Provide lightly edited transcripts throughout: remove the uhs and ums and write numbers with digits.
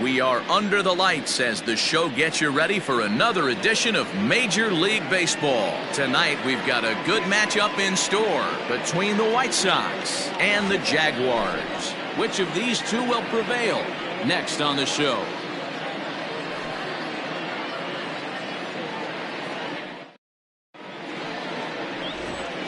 We are under the lights as the show gets you ready for another edition of Major League Baseball. Tonight we've got a good matchup in store between the White Sox and the Jaguars. Which of these two will prevail? Next on the show.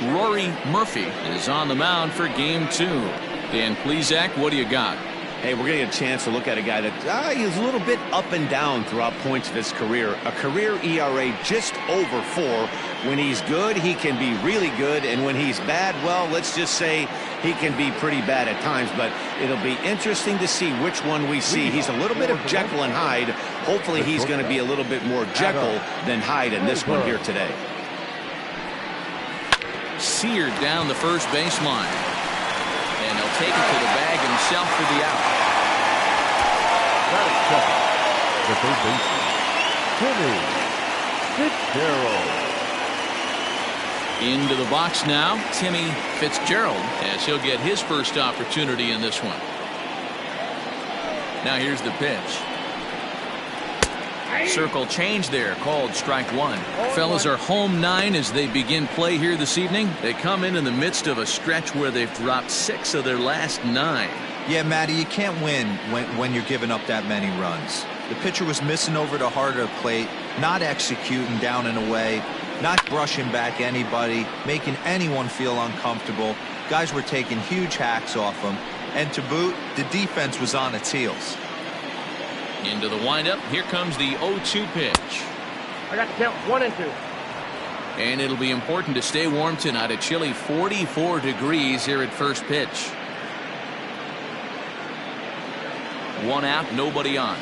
Rory Murphy is on the mound for game 2. Dan Plesac, what do you got? Hey, we're going to get a chance to look at a guy that he's a little bit up and down throughout points of his career. A career ERA just over 4. When he's good, he can be really good. And when he's bad, well, let's just say he can be pretty bad at times. But it'll be interesting to see which one we see. He's a little bit of Jekyll and Hyde. Hopefully he's going to be a little bit more Jekyll than Hyde in this one here today. Seared down the first baseline. And he'll take it to the bag himself for the out. The third baseman, Timmy Fitzgerald. Into the box now, Timmy Fitzgerald, as he'll get his first opportunity in this one. Now here's the pitch. Circle change there, called strike 1. Fellas are home 9 as they begin play here this evening. They come in the midst of a stretch where they've dropped 6 of their last 9. Yeah, Matty, you can't win when you're giving up that many runs. The pitcher was missing over the heart of the plate, not executing down and away, not brushing back anybody, making anyone feel uncomfortable. Guys were taking huge hacks off him. And to boot, the defense was on its heels. Into the windup. Here comes the 0-2 pitch. I got to count 1 and 2. And it'll be important to stay warm tonight. A chilly 44 degrees here at first pitch. 1 out, nobody on.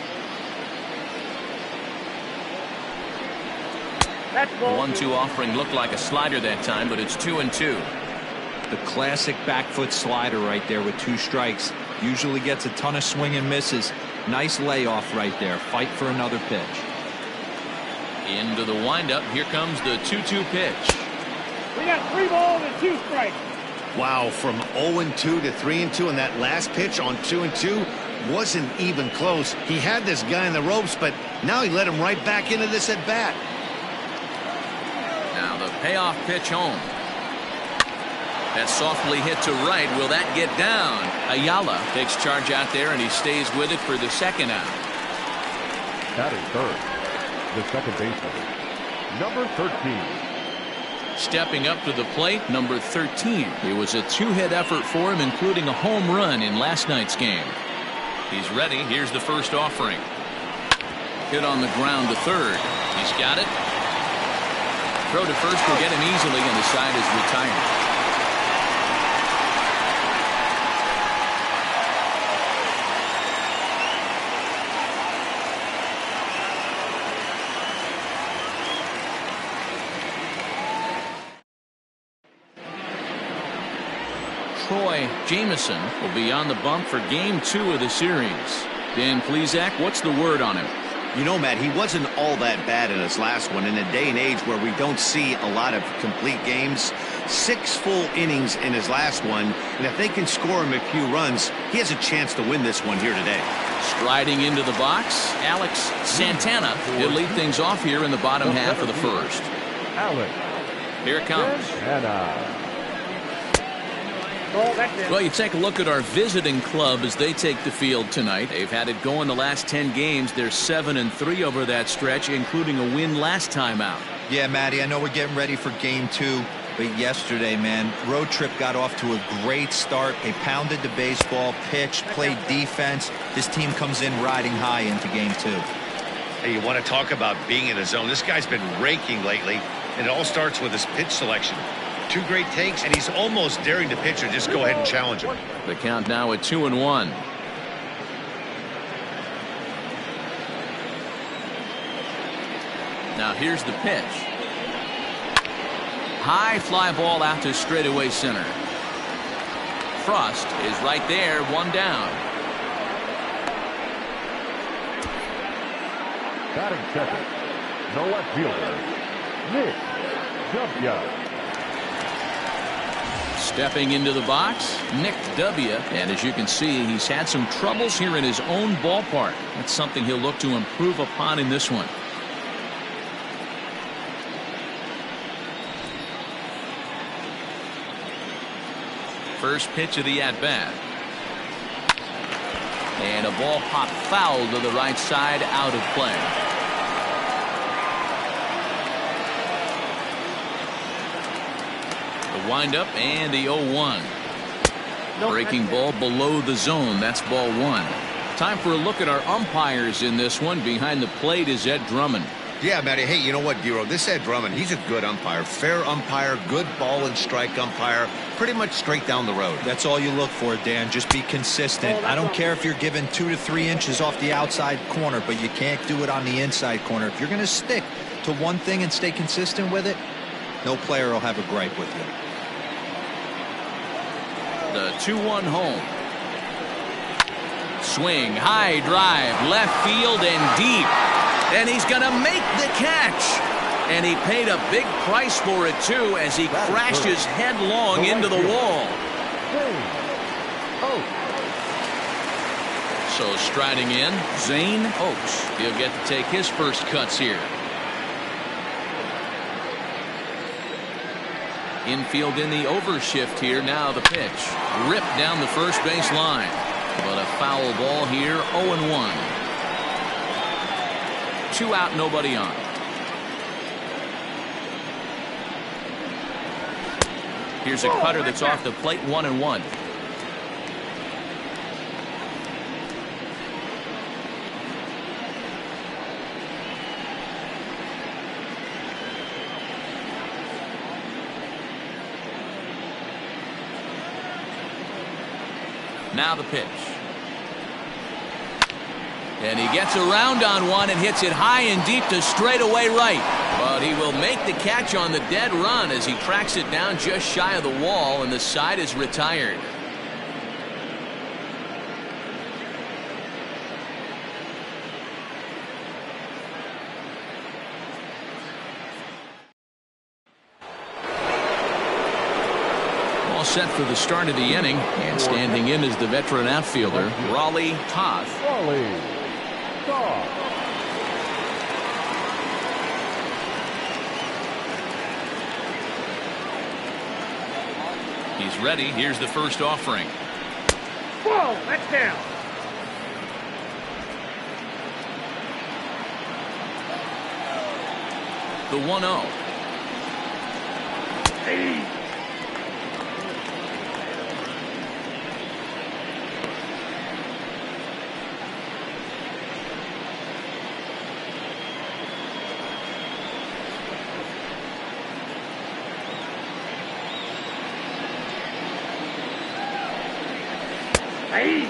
That's ball. 1-2 offering looked like a slider that time, but it's 2-2. The classic back foot slider right there with 2 strikes. Usually gets a ton of swing and misses. Nice layoff right there. Fight for another pitch. Into the windup. Here comes the 2-2 pitch. We got 3 balls and 2 strikes. Wow, from 0-2 to 3-2, and that last pitch on 2-2 wasn't even close. He had this guy in the ropes, but now he let him right back into this at bat. Now the payoff pitch home. That's softly hit to right. Will that get down? Ayala takes charge out there, and he stays with it for the second out. Batting third, the second baseman, number 13. Stepping up to the plate, number 13. It was a 2-hit effort for him, including a home run in last night's game. He's ready. Here's the first offering. Hit on the ground to third. He's got it. Throw to first will get him easily, and the side is retired. Troy Jamison will be on the bump for game 2 of the series. Dan Plesac, what's the word on him? You know, Matt, he wasn't all that bad in his last one. In a day and age where we don't see a lot of complete games, 6 full innings in his last one, and if they can score him a few runs, he has a chance to win this one here today. Striding into the box, Alex Santana. He'll lead things off here in the bottom half of the first. Alex. Here it comes. Santana. Well, you take a look at our visiting club as they take the field tonight. They've had it going the last 10 games. They're 7-3 over that stretch, including a win last time out. Yeah, Matty, I know we're getting ready for game 2, but yesterday, man, road trip got off to a great start. They pounded the baseball, pitched, played defense. This team comes in riding high into game 2. Hey, you want to talk about being in a zone? This guy's been raking lately, and it all starts with his pitch selection. 2 great takes, and he's almost daring the pitcher just go ahead and challenge him. The count now at 2-1. Now here's the pitch. High fly ball out to straightaway center. Frost is right there, 1 down. Batting second, the left fielder, Nick Jumpia. Stepping into the box, Nick W. And as you can see, he's had some troubles here in his own ballpark. That's something he'll look to improve upon in this one. First pitch of the at-bat. And a ball popped foul to the right side, out of play. The windup and the 0-1. Breaking ball below the zone. That's ball one. Time for a look at our umpires in this one. Behind the plate is Ed Drummond. Yeah, Matty. Hey, you know what, Giro? This Ed Drummond, he's a good umpire. Fair umpire, good ball and strike umpire. Pretty much straight down the road. That's all you look for, Dan. Just be consistent. I don't care if you're given 2 to 3 inches off the outside corner, but you can't do it on the inside corner. If you're going to stick to one thing and stay consistent with it, no player will have a gripe with you. The 2-1 home. Swing, high drive, left field and deep. And he's going to make the catch. And he paid a big price for it, too, as he crashes headlong into the wall. So striding in, Zane Oaks. He'll get to take his first cuts here. Infield in the overshift here. Now the pitch. Ripped down the first base line. But a foul ball here, 0-1. 2 out, nobody on. Here's a cutter that's off the plate, 1-1. Now the pitch. And he gets around on one and hits it high and deep to straightaway right. But he will make the catch on the dead run as he tracks it down just shy of the wall, and the side is retired. All set for the start of the inning, and standing in is the veteran outfielder, Raleigh Toth. He's ready. Here's the first offering. Whoa, that's down. The 1-0. Hey. Hey.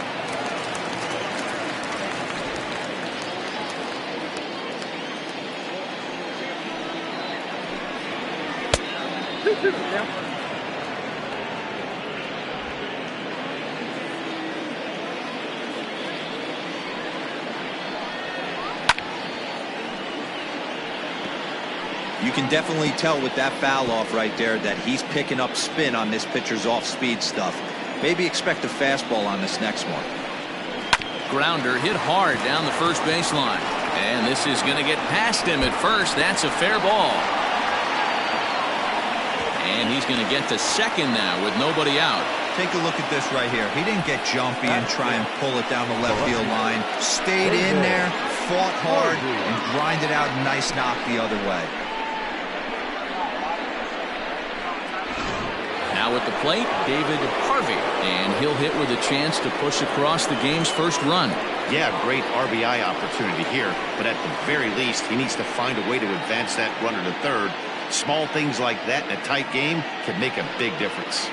You can definitely tell with that foul off right there that he's picking up spin on this pitcher's off-speed stuff. Maybe expect a fastball on this next one. Grounder hit hard down the first baseline. And this is going to get past him at first. That's a fair ball. And he's going to get to second now with nobody out. Take a look at this right here. He didn't get jumpy and try and pull it down the left field line. Stayed in there, fought hard, and grinded out a nice knock the other way. Now at the plate, David Harvey, and he'll hit with a chance to push across the game's first run. Yeah, great RBI opportunity here, but at the very least, he needs to find a way to advance that runner to third. Small things like that in a tight game can make a big difference.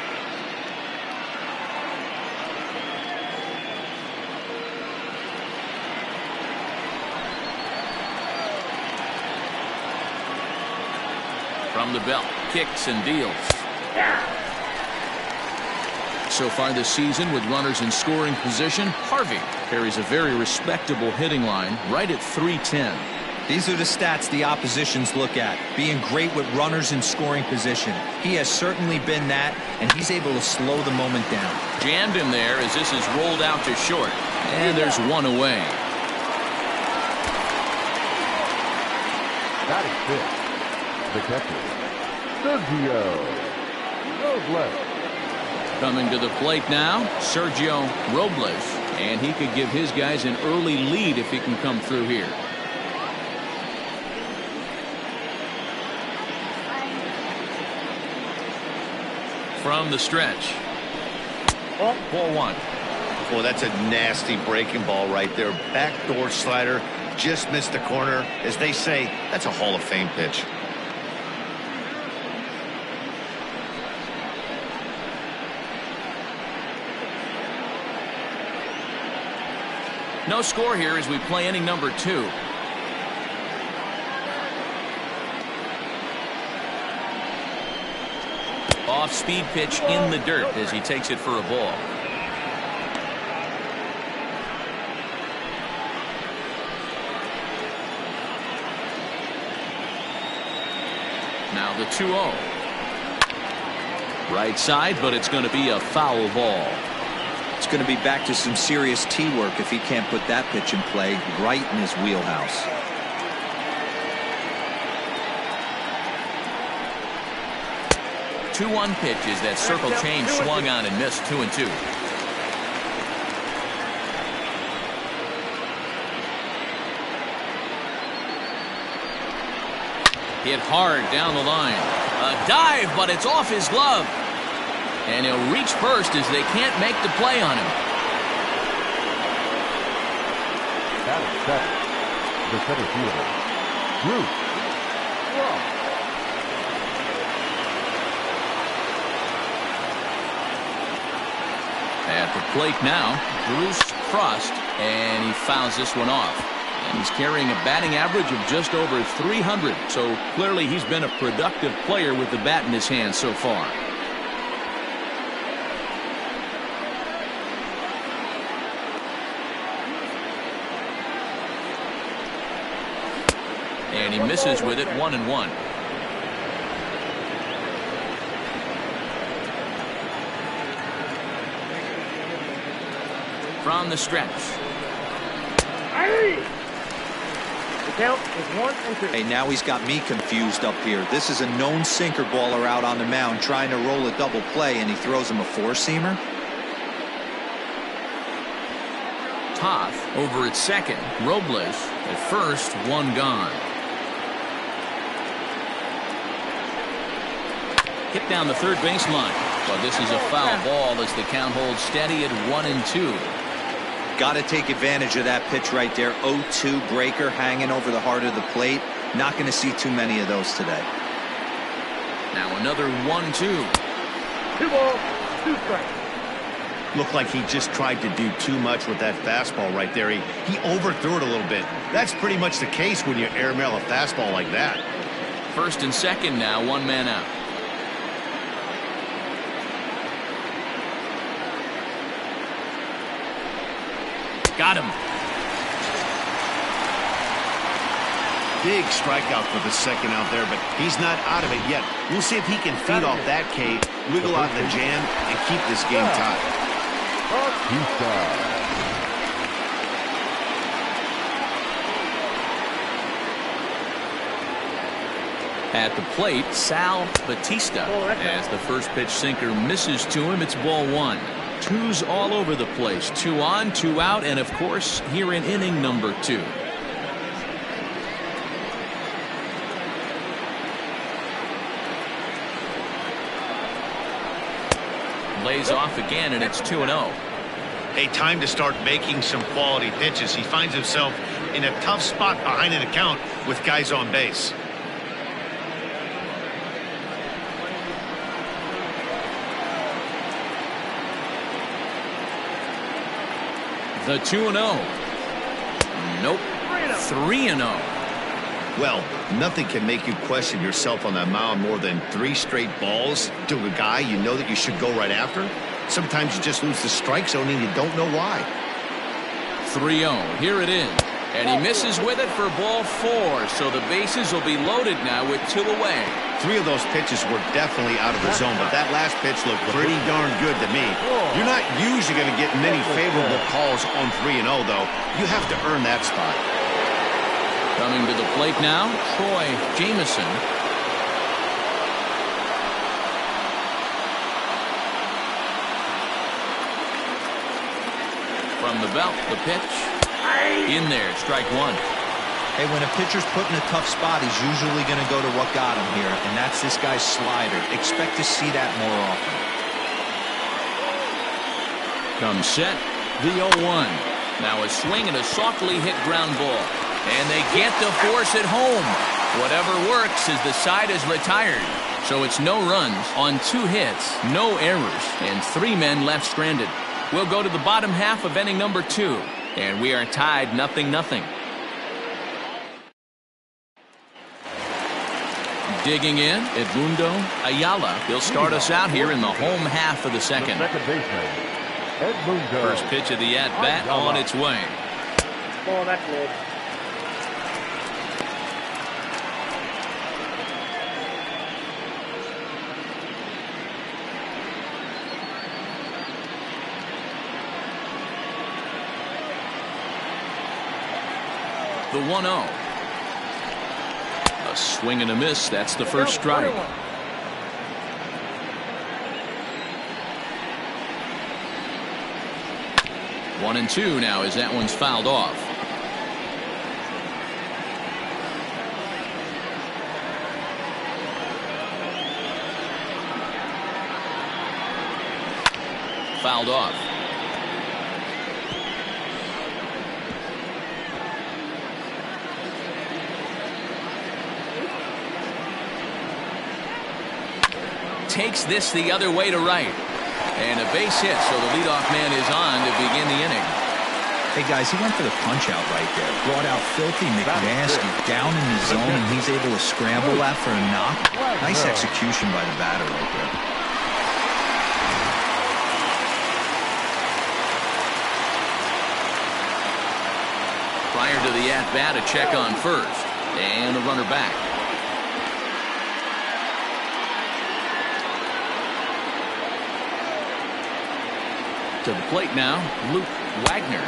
From the belt, kicks and deals. So far this season, with runners in scoring position, Harvey carries a very respectable hitting line, right at .310. These are the stats the oppositions look at. Being great with runners in scoring position. He has certainly been that, and he's able to slow the moment down. Jammed him there as this is rolled out to short. And there's one away. That is fifth. The catcher, Sergio Robles. Coming to the plate now, Sergio Robles. And he could give his guys an early lead if he can come through here. From the stretch. Ball one. Boy, that's a nasty breaking ball right there. Backdoor slider. Just missed the corner. As they say, that's a Hall of Fame pitch. No score here as we play inning number 2. Off-speed pitch in the dirt as he takes it for a ball. Now the 2-0. Right side, but it's going to be a foul ball. It's going to be back to some serious tee work if he can't put that pitch in play right in his wheelhouse. Two-one pitch is that circle change swung on and missed. 2-2. Hit hard down the line. A dive, but it's off his glove. And he'll reach first as they can't make the play on him. That is seventh. The center fielder, Bruce Ross. At the plate now, Bruce Frost, and he fouls this one off. And he's carrying a batting average of just over 300, so clearly he's been a productive player with the bat in his hand so far. And he misses with it. 1-1. From the stretch. The count is 1-2. Hey, now he's got me confused up here. This is a known sinker baller out on the mound trying to roll a double play, and he throws him a four-seamer. Toth over at second. Robles at first. One gone. Hit down the third baseline. But this is a foul ball as the count holds steady at 1-2. Got to take advantage of that pitch right there. 0-2 breaker hanging over the heart of the plate. Not going to see too many of those today. Now another 1-2. 2 balls, 2 strikes. Looked like he just tried to do too much with that fastball right there. He overthrew it a little bit. That's pretty much the case when you airmail a fastball like that. First and second now. One man out. Got him. Big strikeout for the second out there, but he's not out of it yet. We'll see if he can feed off that K, wiggle out the jam, and keep this game tied. At the plate, Sal Batista. As the first pitch sinker misses to him, it's ball one. Twos all over the place. 2 on, 2 out, and of course, here in inning number 2. Lays off again, and it's 2-0. Hey, time to start making some quality pitches. He finds himself in a tough spot behind an account with guys on base. The 2-0. Nope. 3-0. Well, nothing can make you question yourself on that mound more than 3 straight balls to a guy you know that you should go right after. Sometimes you just lose the strike zone and you don't know why. 3-0. Here it is. And he misses with it for ball 4. So the bases will be loaded now with 2 away. 3 of those pitches were definitely out of the zone, but that last pitch looked pretty darn good to me. You're not usually going to get many favorable calls on 3-0, though. You have to earn that spot. Coming to the plate now, Troy Jamison. From the belt, the pitch. In there, strike 1. Hey, when a pitcher's put in a tough spot, he's usually going to go to what got him here, and that's this guy's slider. Expect to see that more often. Comes set, the 0-1. Now a swing and a softly hit ground ball. And they get the force at home. Whatever works as the side is retired. So it's no runs on 2 hits, no errors, and 3 men left stranded. We'll go to the bottom half of inning number 2. And we are tied 0-0. Digging in, Edmundo Ayala. He'll start us out here in the home half of the second. Second baseman, Edmundo. First pitch of the at-bat on its way. Oh, that's good. The 1-0. A swing and a miss. That's the first strike. 1-2 now as that one's fouled off. Fouled off. Takes this the other way to right. And a base hit, so the leadoff man is on to begin the inning. Hey, guys, he went for the punch-out right there. Brought out Filthy McNasty down in the zone, and he's able to scramble that for a knock. Nice execution by the batter right there. Prior to the at-bat, a check on first. And a runner back. To the plate now, Luke Wagner.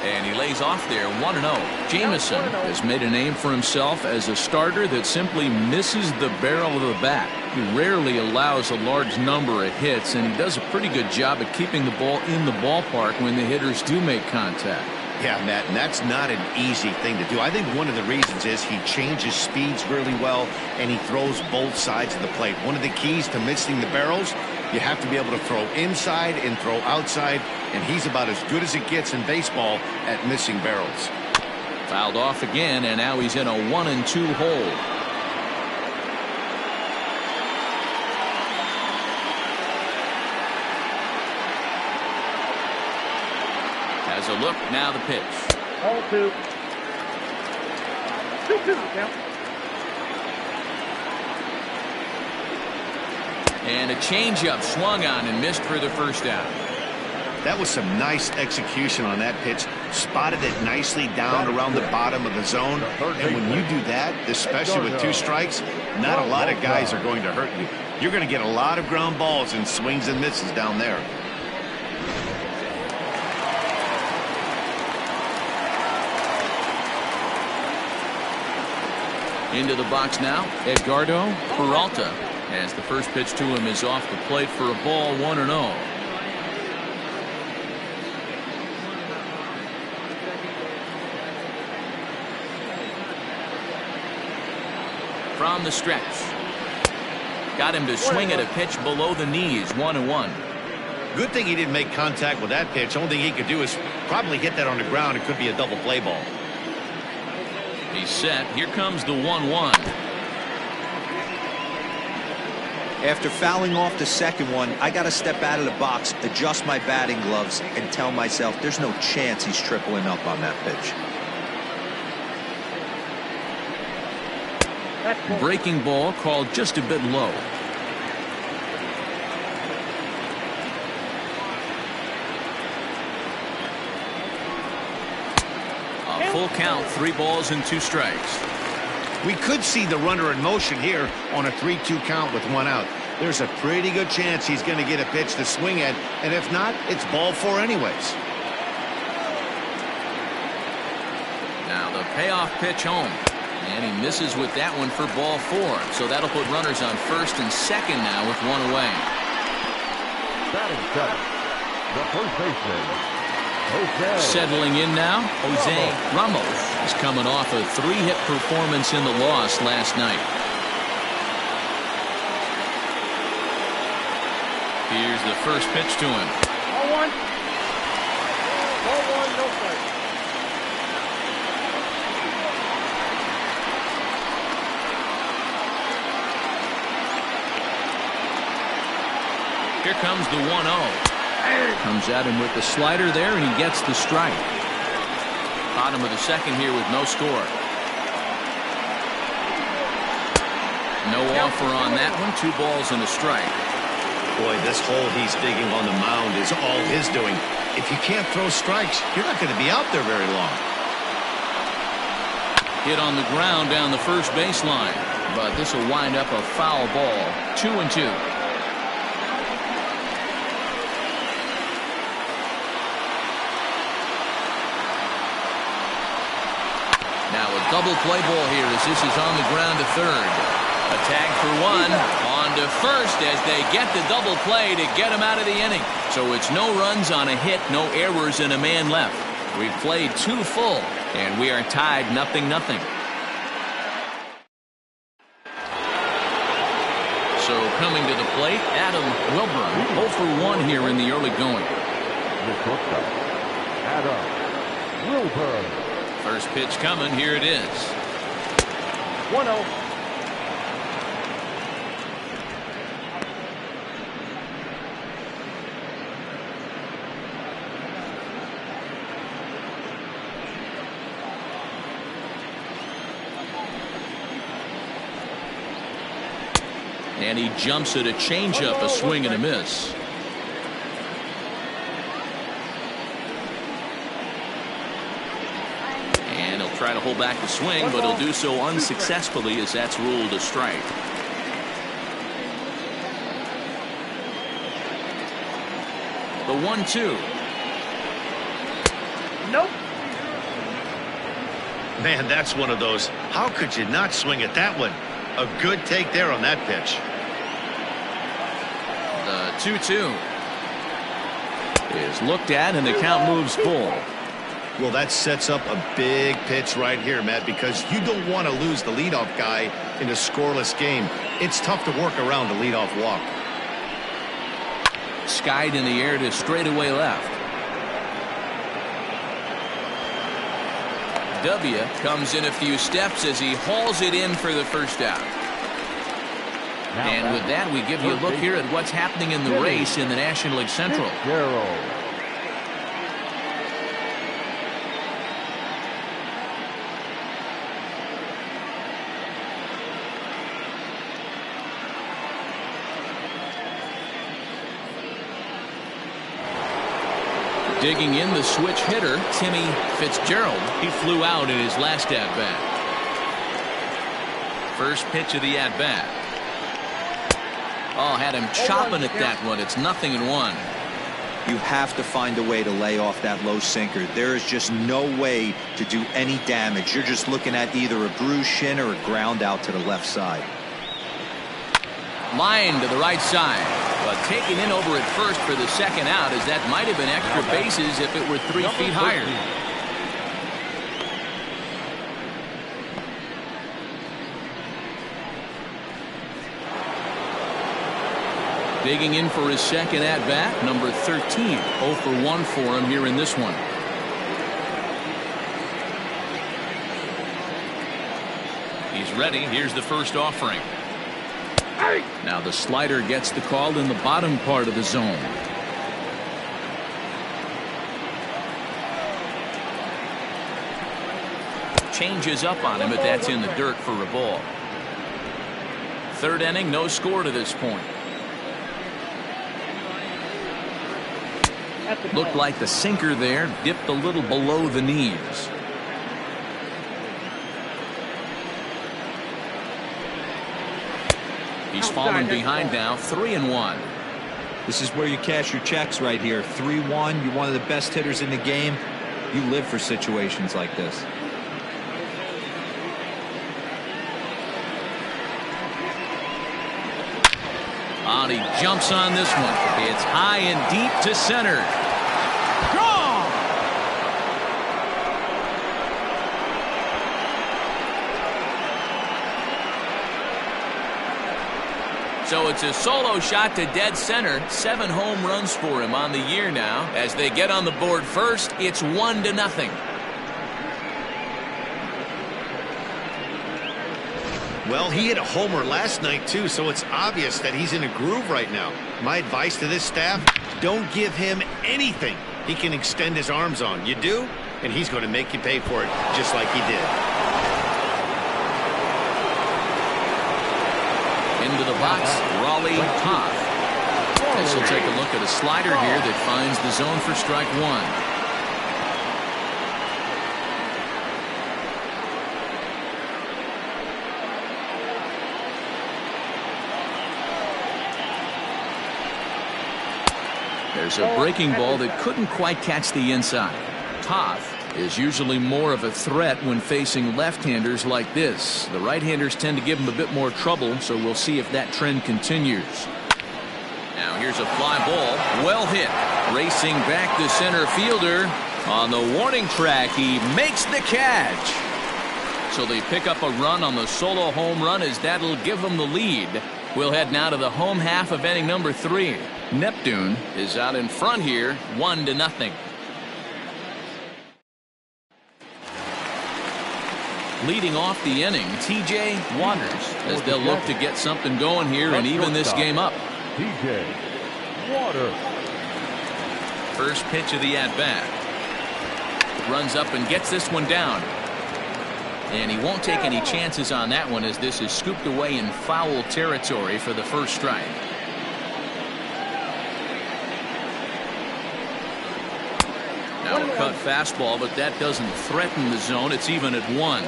And he lays off there 1-0. Jamison has made a name for himself as a starter that simply misses the barrel of the bat. He rarely allows a large number of hits, and he does a pretty good job at keeping the ball in the ballpark when the hitters do make contact. Yeah, Matt, and that's not an easy thing to do. I think one of the reasons is he changes speeds really well, and he throws both sides of the plate. One of the keys to missing the barrels, you have to be able to throw inside and throw outside, and he's about as good as it gets in baseball at missing barrels. Fouled off again, and now he's in a 1-2 hole. Has a look, now the pitch. 0-2. 2-2 count. And a changeup swung on and missed for the first out. That was some nice execution on that pitch. Spotted it nicely down around the bottom of the zone. And when you do that, especially with 2 strikes, not a lot of guys are going to hurt you. You're going to get a lot of ground balls and swings and misses down there. Into the box now, Edgardo Peralta, as the first pitch to him is off the plate for a ball, 1-0. From the stretch. Got him to swing at a pitch below the knees, 1-1. Good thing he didn't make contact with that pitch. Only thing he could do is probably hit that on the ground. It could be a double play ball. He's set. Here comes the 1-1. After fouling off the second one, I got to step out of the box, adjust my batting gloves, and tell myself there's no chance he's tripling up on that pitch. Breaking ball called just a bit low. A full count, 3 balls and 2 strikes. We could see the runner in motion here on a 3-2 count with 1 out. There's a pretty good chance he's going to get a pitch to swing at, and if not, it's ball 4 anyways. Now the payoff pitch home, and he misses with that one for ball 4. So that'll put runners on first and second now with 1 away. Batting seventh, the first baseman, Jose. Settling in now, Jose Ramos is coming off a 3-hit performance in the loss last night. Here's the first pitch to him. Ball 1. Ball 1, no strike. Here comes the 1-0. Comes at him with the slider there, and he gets the strike. Bottom of the second here with no score. No offer on that one. 2 balls and a strike. Boy, this hole he's digging on the mound is all his doing. If you can't throw strikes, you're not going to be out there very long. Hit on the ground down the first baseline, but this will wind up a foul ball. 2-2. Now a double play ball here as this is on the ground to third. A tag for 1. On to first as they get the double play to get him out of the inning. So it's no runs on a hit, no errors, and a man left. We've played 2 full, and we are tied 0-0. So coming to the plate, Adam Wilburn, 0 for 1 here in the early going. The shortstop, Adam Wilburn. First pitch coming, here it is. 1-0. And he jumps at a changeup, a swing and a miss. And he'll try to hold back the swing, but he'll do so unsuccessfully as that's ruled a strike. The 1-2. Nope. Man, that's one of those. How could you not swing at that one? A good take there on that pitch. The 2-2 is looked at, and the count moves full. Well, that sets up a big pitch right here, Matt, because you don't want to lose the leadoff guy in a scoreless game. It's tough to work around a leadoff walk. Skied in the air to straightaway left. W comes in a few steps as he hauls it in for the first out. And with that, we give you a look here at what's happening in the race in the National League Central. Digging in the switch hitter, Timmy Fitzgerald. He flew out in his last at-bat. First pitch of the at-bat. Oh, had him chopping at that one. It's 0-1. You have to find a way to lay off that low sinker. There is just no way to do any damage. You're just looking at either a bruised shin or a ground out to the left side. Line to the right side, but taken in over at first for the second out, as that might have been extra bases if it were 3 feet higher. Digging in for his second at bat, number 13, 0 for 1 for him here in this one. He's ready. Here's the first offering. Now the slider gets the call in the bottom part of the zone. Changes up on him, but that's in the dirt for a ball. Third inning, no score to this point. Looked like the sinker there dipped a little below the knees. He's fallen behind now, 3-1. This is where you cash your checks right here. 3-1. You're one of the best hitters in the game. You live for situations like this. And he jumps on this one. It's high and deep to center. Gone! So it's a solo shot to dead center. 7 home runs for him on the year now. As they get on the board first, it's 1-0. Well, he hit a homer last night, too, so it's obvious that he's in a groove right now. My advice to this staff, don't give him anything he can extend his arms on. You do, and he's going to make you pay for it, just like he did. Into the box, Raleigh Toth. This will take a look at a slider here that finds the zone for strike one. There's a breaking ball that couldn't quite catch the inside. Toth is usually more of a threat when facing left-handers like this. The right-handers tend to give him a bit more trouble, so we'll see if that trend continues. Now here's a fly ball, well hit. Racing back the center fielder on the warning track. He makes the catch. So they pick up a run on the solo home run, as that'll give them the lead. We'll head now to the home half of inning number 3. Neptune is out in front here, 1-0. Leading off the inning, T.J. Waters, as they'll look to get something going here and even this game up. T.J. Waters. First pitch of the at-bat. Runs up and gets this one down. And he won't take any chances on that one, as this is scooped away in foul territory for the first strike. Now a cut fastball, but that doesn't threaten the zone. It's even at 1.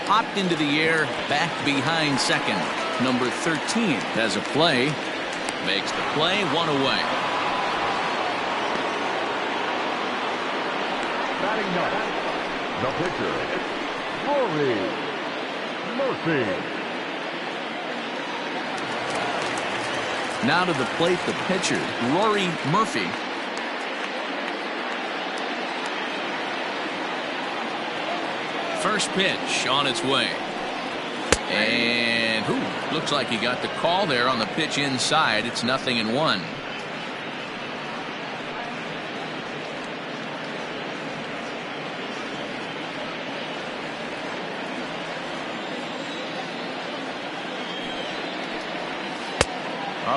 Popped into the air, back behind second. Number 13 has a play. Makes the play, 1 away. Batting ninth, the pitcher, Rory Murphy. Now to the plate, the pitcher, Rory Murphy. First pitch on its way. And looks like he got the call there on the pitch inside. It's 0-1.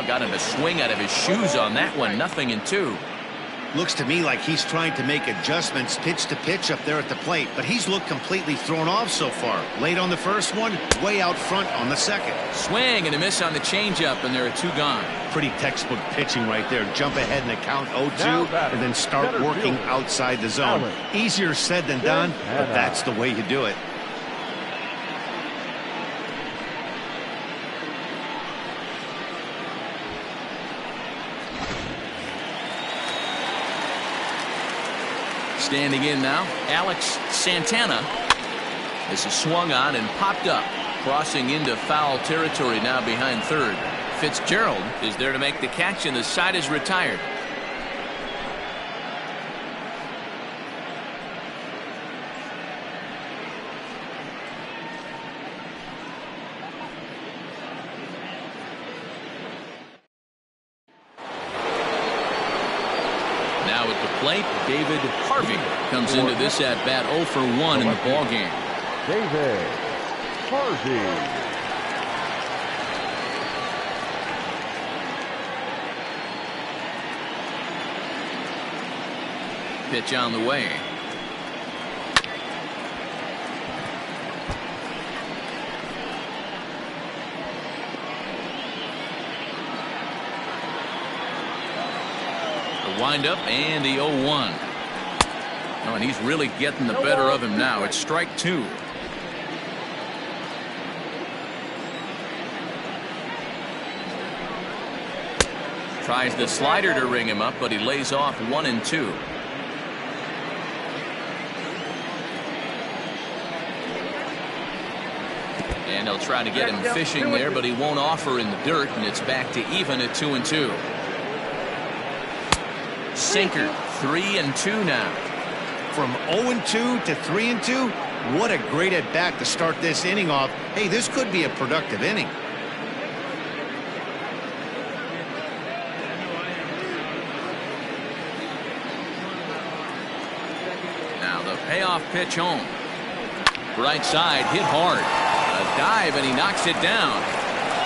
Got him a swing out of his shoes on that one. 0-2. Looks to me like he's trying to make adjustments pitch to pitch up there at the plate, but he's looked completely thrown off so far. Late on the first one, way out front on the second. Swing and a miss on the changeup, and there are 2 gone. Pretty textbook pitching right there. Jump ahead in the count 0-2 and then start working outside the zone. Easier said than done, but that's the way you do it. Standing in now, Alex Santana. This is swung on and popped up. Crossing into foul territory now behind third. Fitzgerald is there to make the catch, and the side is retired. Now at the plate, David Harvey comes into this at bat 0 for 1 in the ball game. David Harvey. Pitch on the way. Wind up and the 0-1. Oh, and he's really getting the better of him now. It's strike 2. Tries the slider to ring him up, but he lays off 1-2. And he'll try to get him fishing there, but he won't offer in the dirt, and it's back to even at 2-2. Sinker, 3-2 now. From 0-2 to 3-2, what a great at bat to start this inning off. Hey, this could be a productive inning. Now the payoff pitch home. Right side, hit hard. A dive, and he knocks it down.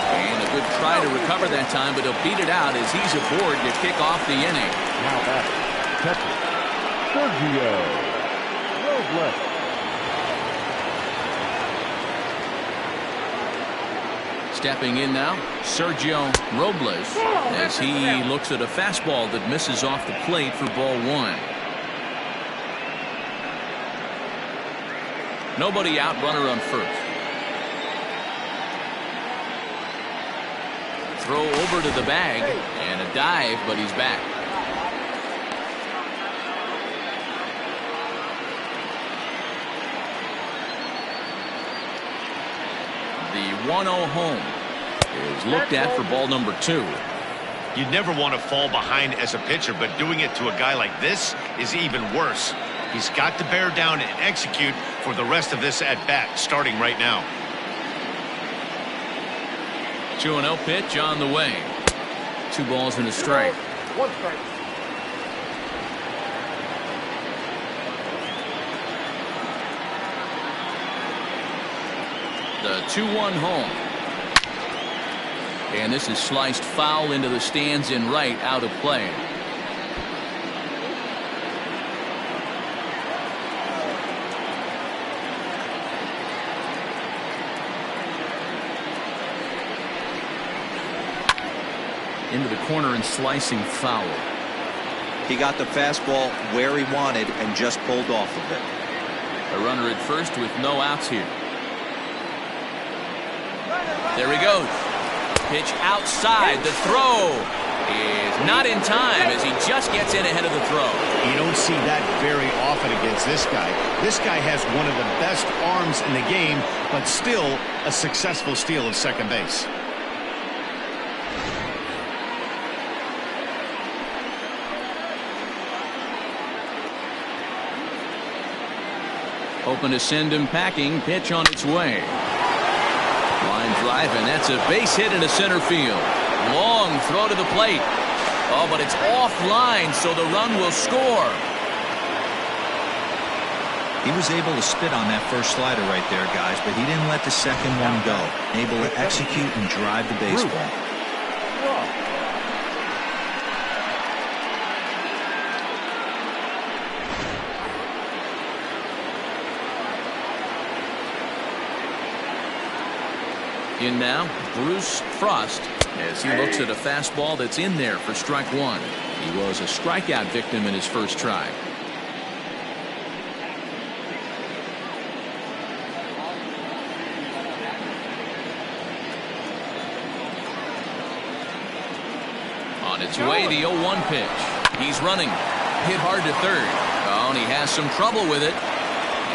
And a good try to recover that time, but he'll beat it out as he's aboard to kick off the inning. Now back, catcher, Sergio Robles. Stepping in now, Sergio Robles, as he looks at a fastball that misses off the plate for ball 1. Nobody out, runner on first. Throw over to the bag, and a dive, but he's back. The 1-0 home is looked at for ball number 2. You never want to fall behind as a pitcher, but doing it to a guy like this is even worse. He's got to bear down and execute for the rest of this at-bat, starting right now. 2-0 pitch on the way. 2 balls and a strike. 1 strike. The 2-1 home. And this is sliced foul into the stands in right, out of play. Into the corner and slicing foul. He got the fastball where he wanted and just pulled off of it. A runner at first with no outs here. There he goes. Pitch outside. The throw is not in time as he just gets in ahead of the throw. You don't see that very often against this guy. This guy has one of the best arms in the game, but still a successful steal of second base. Hoping to send him packing. Pitch on its way. Line drive, and that's a base hit into center field. Long throw to the plate. Oh, but it's offline, so the run will score. He was able to spit on that first slider right there, guys, but he didn't let the second one go. Able to execute and drive the baseball. In now, Bruce Frost, as he looks at a fastball that's in there for strike 1. He was a strikeout victim in his first try. On its way, the 0-1 pitch. He's running. Hit hard to third. Oh, and he has some trouble with it.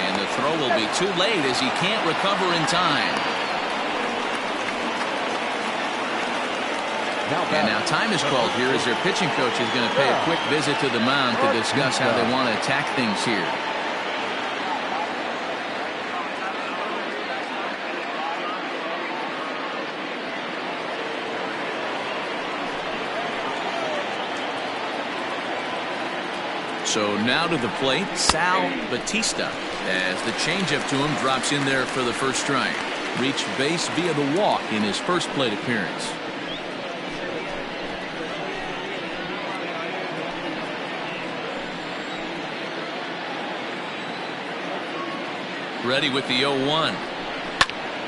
And the throw will be too late as he can't recover in time. And now time is called here as their pitching coach is going to pay a quick visit to the mound to discuss how they want to attack things here. So now to the plate, Sal Batista, as the changeup to him drops in there for the first strike. Reached base via the walk in his first plate appearance. Ready with the 0-1.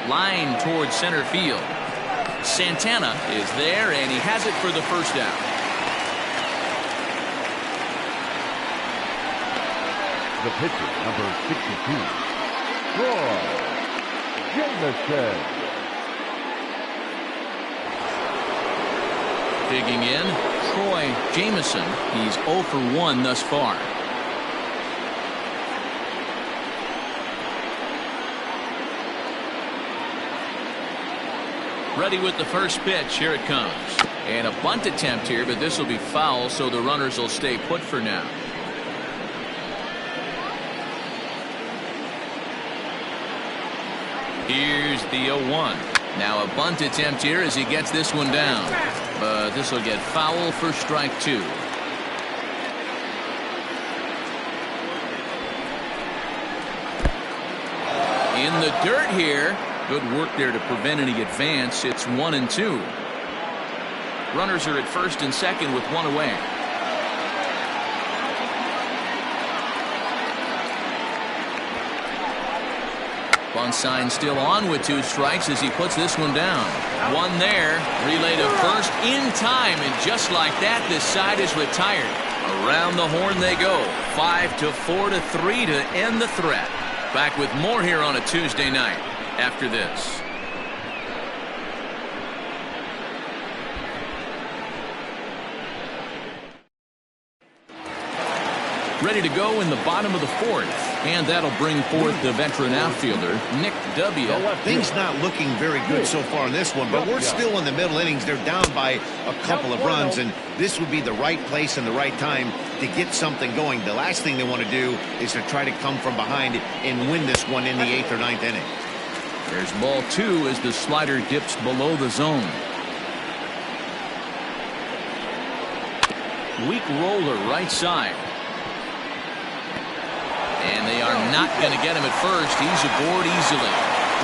Line towards center field. Santana is there, and he has it for the first out. The pitcher, number 62, Troy Jamison. Digging in, Troy Jamison. He's 0 for 1 thus far. Ready with the first pitch. Here it comes. And a bunt attempt here, but this will be foul, so the runners will stay put for now. Here's the 0-1. Now a bunt attempt here as he gets this one down. But this will get foul for strike 2. In the dirt here. Good work there to prevent any advance. It's 1-2. Runners are at first and second with one away. Bunt sign still on with 2 strikes as he puts this one down. One there. Relay to first in time, and just like that, this side is retired. Around the horn they go. 5-4-3 to end the threat. Back with more here on a Tuesday night after this. Ready to go in the bottom of the 4th, and that'll bring forth the veteran outfielder Nick W. Things not looking very good so far in this one, but we're still in the middle innings. They're down by a couple of runs, and this would be the right place and the right time to get something going. The last thing they want to do is to try to come from behind and win this one in the 8th or 9th inning. There's ball 2 as the slider dips below the zone. Weak roller right side. And they are not going to get him at first. He's aboard easily.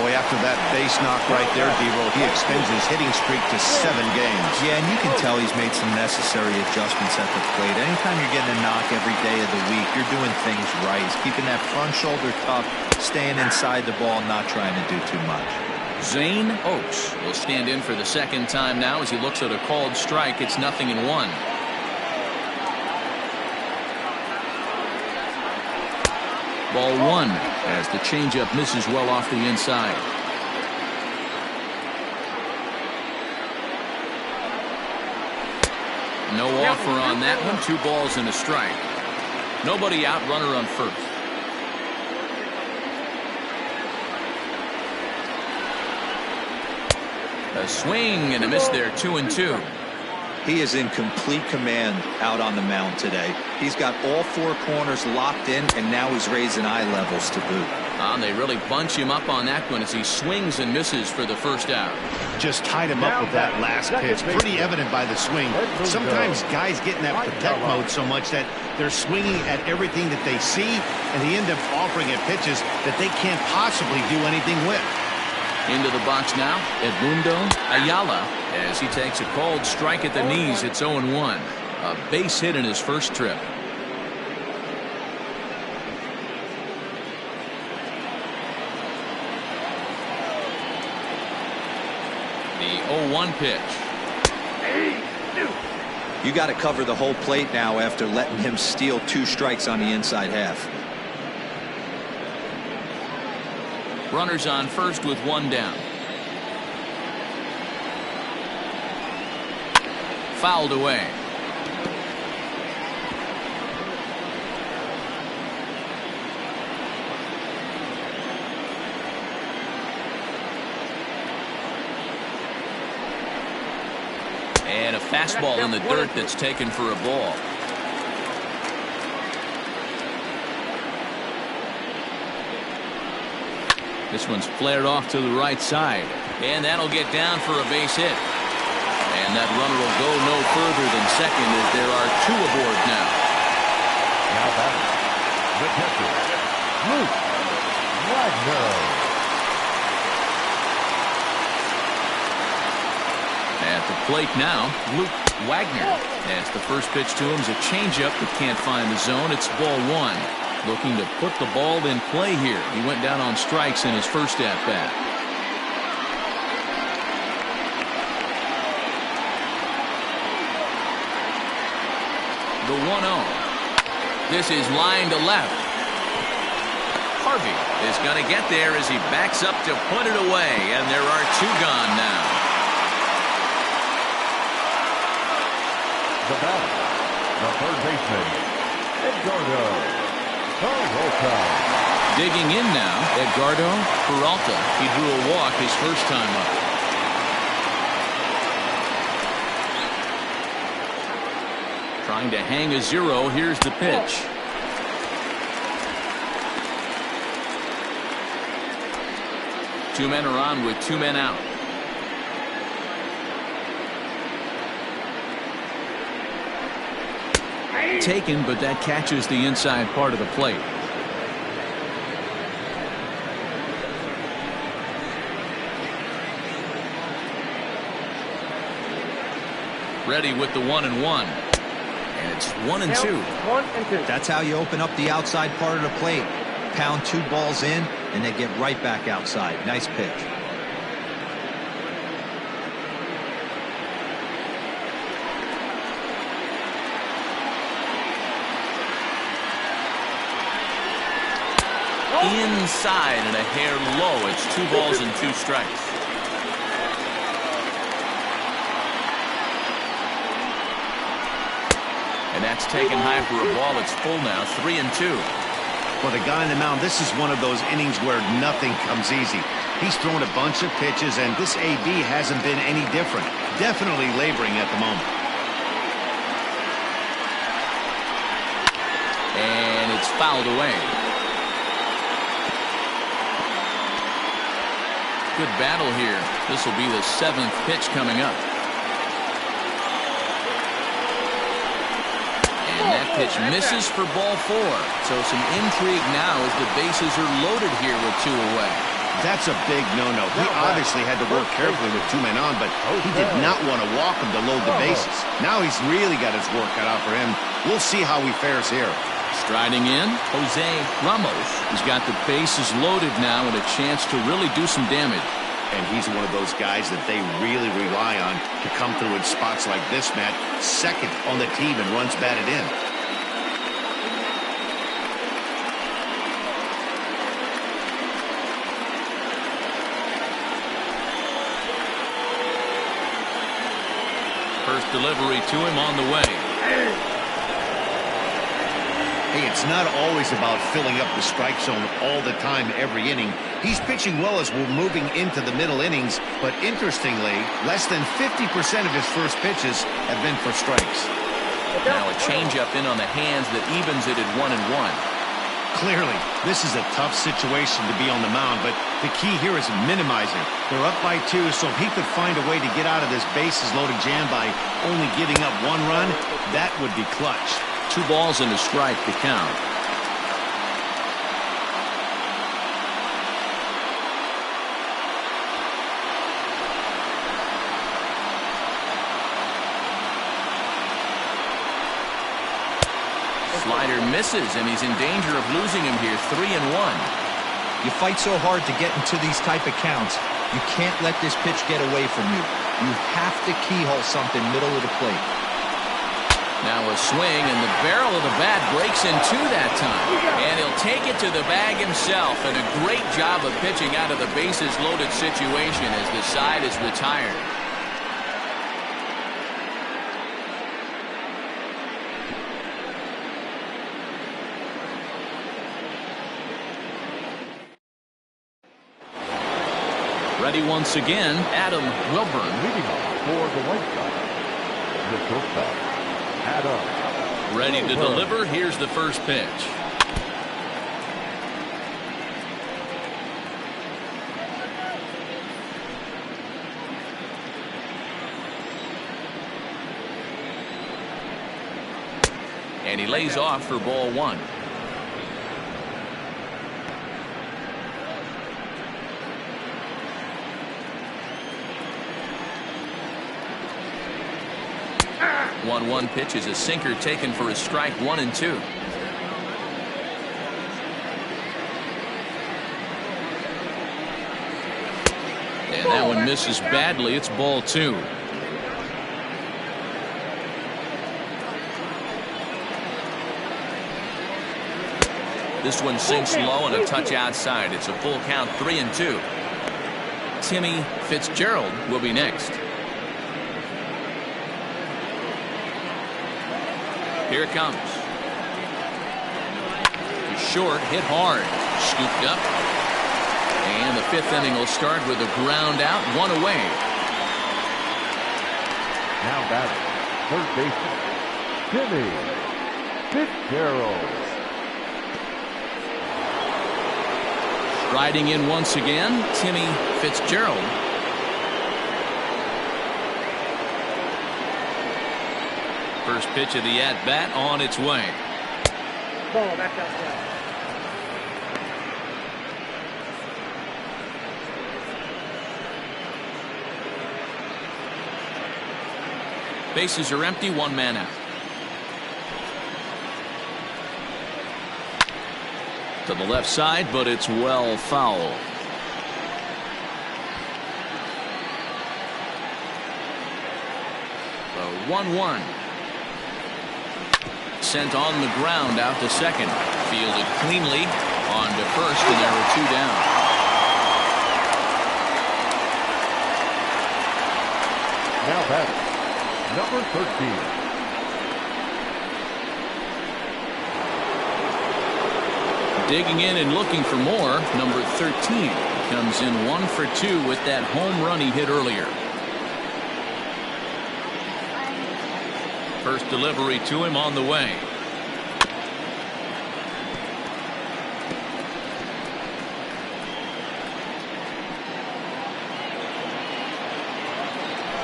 Boy, after that base knock right there, D-Roll, he extends his hitting streak to 7 games. Yeah, and you can tell he's made some necessary adjustments at the plate. Anytime you're getting a knock every day of the week, you're doing things right. He's keeping that front shoulder tucked, staying inside the ball, not trying to do too much. Zane Oakes will stand in for the second time now as he looks at a called strike. It's 0-1. Ball 1 as the changeup misses well off the inside. No offer on that one. 2 balls and a strike. Nobody out, runner on first. A swing and a miss there. 2-2. He is in complete command out on the mound today. He's got all 4 corners locked in, and now he's raising eye levels to boot. They really bunch him up on that one as he swings and misses for the first out. Just tied him up with that last pitch. Pretty evident by the swing. Sometimes guys get in that protect mode so much that they're swinging at everything that they see, and they end up offering at pitches that they can't possibly do anything with. Into the box now, Edmundo Ayala, as he takes a called strike at the knees. It's 0-1. A base hit in his first trip. The 0-1 pitch. You got to cover the whole plate now after letting him steal 2 strikes on the inside half. Runners on first with 1 down. Fouled away. And a fastball in the dirt that's taken for a ball. This one's flared off to the right side, and that'll get down for a base hit. And that runner will go no further than second as there are 2 aboard now. Now batting, the catcher, Luke Wagner. At the plate now, Luke Wagner. As the first pitch to him is a changeup that can't find the zone. It's ball 1. Looking to put the ball in play here. He went down on strikes in his first at-bat. The 1-0. This is line to left. Harvey is going to get there as he backs up to put it away, and there are 2 gone now. the batter, the third baseman, Edgardo Peralta. Digging in now, Edgardo Peralta. He drew a walk his first time up. Trying to hang a 0. Here's the pitch. Two men are on with 2 men out. Taken, but that catches the inside part of the plate. Ready with the 1-1. And it's 1-2. 1-2. That's how you open up the outside part of the plate. Pound 2 balls in, and they get right back outside. Nice pitch. Inside and a hair low. It's 2 balls and 2 strikes. And that's taken high for a ball. It's full now. 3-2. For the guy on the mound, this is one of those innings where nothing comes easy. He's thrown a bunch of pitches, and this AB hasn't been any different. Definitely laboring at the moment. And it's fouled away. Good battle here. This will be the 7th pitch coming up. And that pitch misses for ball 4. So some intrigue now as the bases are loaded here with 2 away. That's a big no-no. He obviously had to work carefully with 2 men on, but he did not want to walk him to load the bases. Now he's really got his work cut out for him. We'll see how he fares here. Striding in, Jose Ramos. He's got the bases loaded now and a chance to really do some damage. And he's one of those guys that they really rely on to come through in spots like this, Matt. Second on the team and runs batted in. First delivery to him on the way. Hey, it's not always about filling up the strike zone all the time every inning. He's pitching well as we're moving into the middle innings, but interestingly, less than 50% of his first pitches have been for strikes. Now a changeup in on the hands that evens it at 1-1. Clearly, this is a tough situation to be on the mound, but the key here is minimizing. They're up by 2, so if he could find a way to get out of this bases-loaded jam by only giving up 1 run, that would be clutch. 2 balls and a strike to count. Slider misses, and he's in danger of losing him here. 3-1. You fight so hard to get into these type of counts. You can't let this pitch get away from you. You have to keyhole something middle of the plate. Now a swing, and the barrel of the bat breaks in 2 that time. And he'll take it to the bag himself. And a great job of pitching out of the bases-loaded situation as the side is retired. Ready once again, Adam Wilburn. Leading off for the White Sox, the shortstop, Adam. Ready to deliver. Here's the first pitch. And he lays off for ball 1. One pitch is a sinker taken for a strike. 1-2. And that one misses badly. It's ball 2. This one sinks low and a touch outside. It's a full count. 3-2. Timmy Fitzgerald will be next. Here it comes. Short, hit hard, scooped up. And the 5th inning will start with a ground out, 1 away. Now batting, third baseman, Timmy Fitzgerald. Riding in once again, Timmy Fitzgerald. First pitch of the at-bat on its way. Ball back outside. Bases are empty, 1 man out. To the left side, but it's well foul. The 1-1. Sent on the ground out to second. Fielded cleanly on to first, and there were 2 down. Now batting, number 13. Digging in and looking for more, number 13 comes in 1 for 2 with that home run he hit earlier. First delivery to him on the way.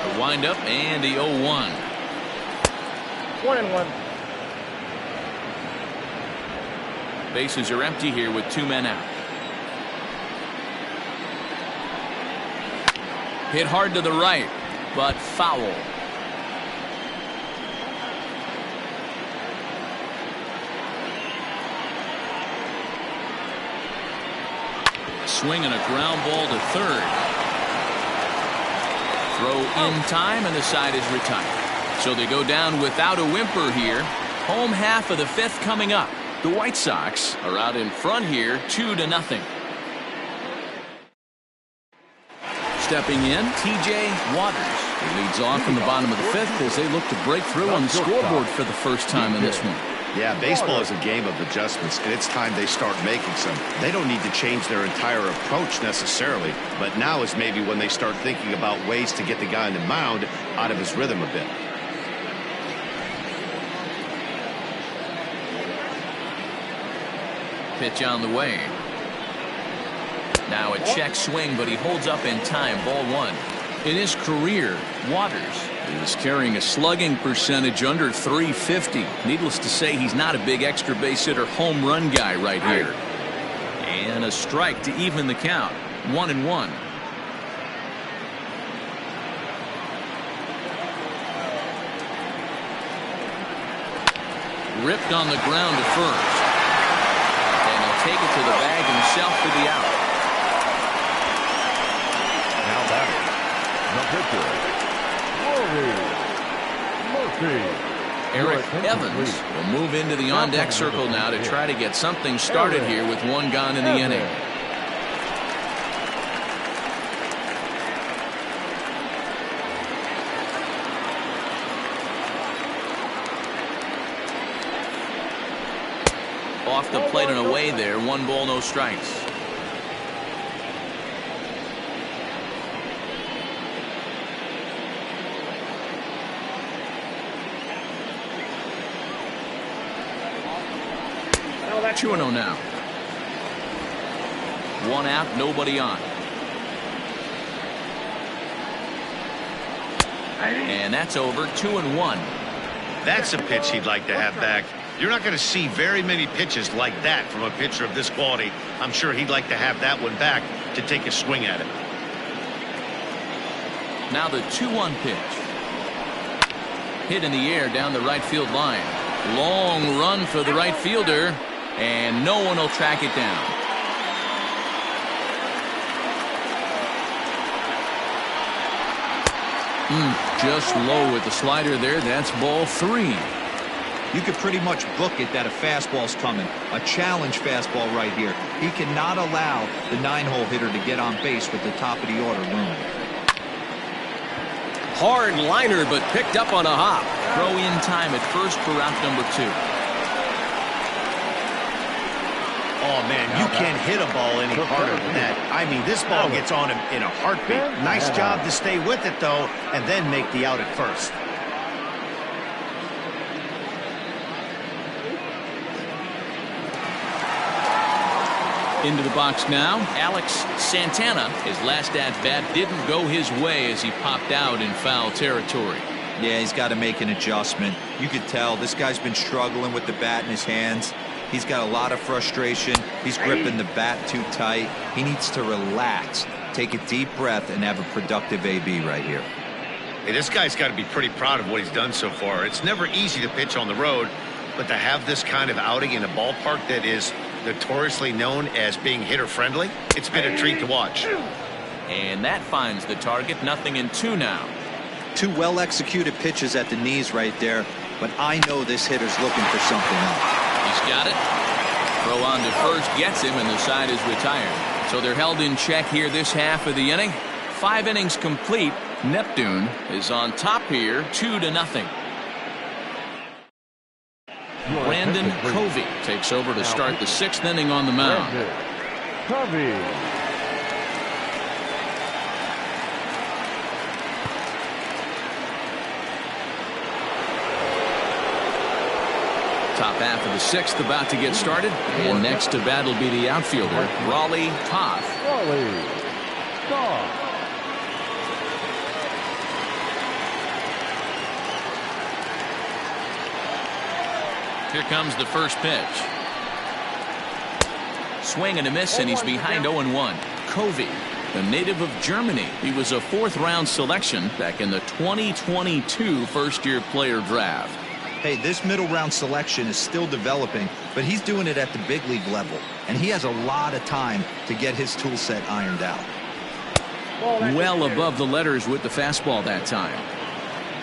The windup and the 0-1. 1-1. Bases are empty here with 2 men out. Hit hard to the right, but foul. Swing and a ground ball to third. Throw in time, and the side is retired. So they go down without a whimper here. Home half of the 5th coming up. The White Sox are out in front here, 2-0. Stepping in, T.J. Waters. He leads off in the bottom of the 5th as they look to break through on the scoreboard for the first time in this one. Yeah, baseball is a game of adjustments, and it's time they start making some. They don't need to change their entire approach necessarily, but now is maybe when they start thinking about ways to get the guy on the mound out of his rhythm a bit. Pitch on the way. Now a check swing, but he holds up in time. Ball 1. In his career, Waters is carrying a slugging percentage under .350. Needless to say, he's not a big extra base hitter home run guy right here. And a strike to even the count. 1-1. Ripped on the ground to first. Take it to the bag himself for the out. Now batting, the pitcher, Rory Murphy. Eric Evans will move into the on-deck circle now to try to get something started here with 1 gone in the inning. Off the plate and away there. 1 ball, no strikes. Now 2-0 now. 1 out, nobody on. And that's over. 2-1. That's a pitch he'd like to have back. You're not going to see very many pitches like that from a pitcher of this quality. I'm sure he'd like to have that one back to take a swing at it. Now the 2-1 pitch. Hit in the air down the right field line. Long run for the right fielder, and no one will track it down. Just low with the slider there. That's ball 3. You could pretty much book it that a fastball's coming. A challenge fastball right here. He cannot allow the 9-hole hitter to get on base with the top of the order looming. Hard liner, but picked up on a hop. throw in time at first for out number 2. Oh, man, you can't hit a ball any harder than that. I mean, this ball gets on him in a heartbeat. Nice job to stay with it, though, and then make the out at first. Into the box now, Alex Santana. His last at-bat didn't go his way as he popped out in foul territory. Yeah, he's got to make an adjustment. You could tell this guy's been struggling with the bat in his hands. He's got a lot of frustration. He's gripping the bat too tight. He needs to relax, take a deep breath, and have a productive AB right here. Hey, this guy's got to be pretty proud of what he's done so far. It's never easy to pitch on the road, but to have this kind of outing in a ballpark that is notoriously known as being hitter-friendly, it's been a treat to watch. And that finds the target. 0-2 now. 2 well-executed pitches at the knees right there, but I know this hitter's looking for something else. He's got it. Throw on to first gets him, and the side is retired. So they're held in check here this half of the inning. 5 innings complete. Neptune is on top here, 2-0. Brandon Covey takes over to start the 6th inning on the mound. Covey. Top half of the 6th about to get started, and next to bat will be the outfielder Raleigh Toth. Here comes the first pitch. Swing and a miss, and he's behind 0-1. Covey, a native of Germany. He was a 4th-round selection back in the 2022 first-year player draft. Hey, this middle round selection is still developing, but he's doing it at the big league level, and he has a lot of time to get his tool set ironed out. Well above the letters with the fastball that time.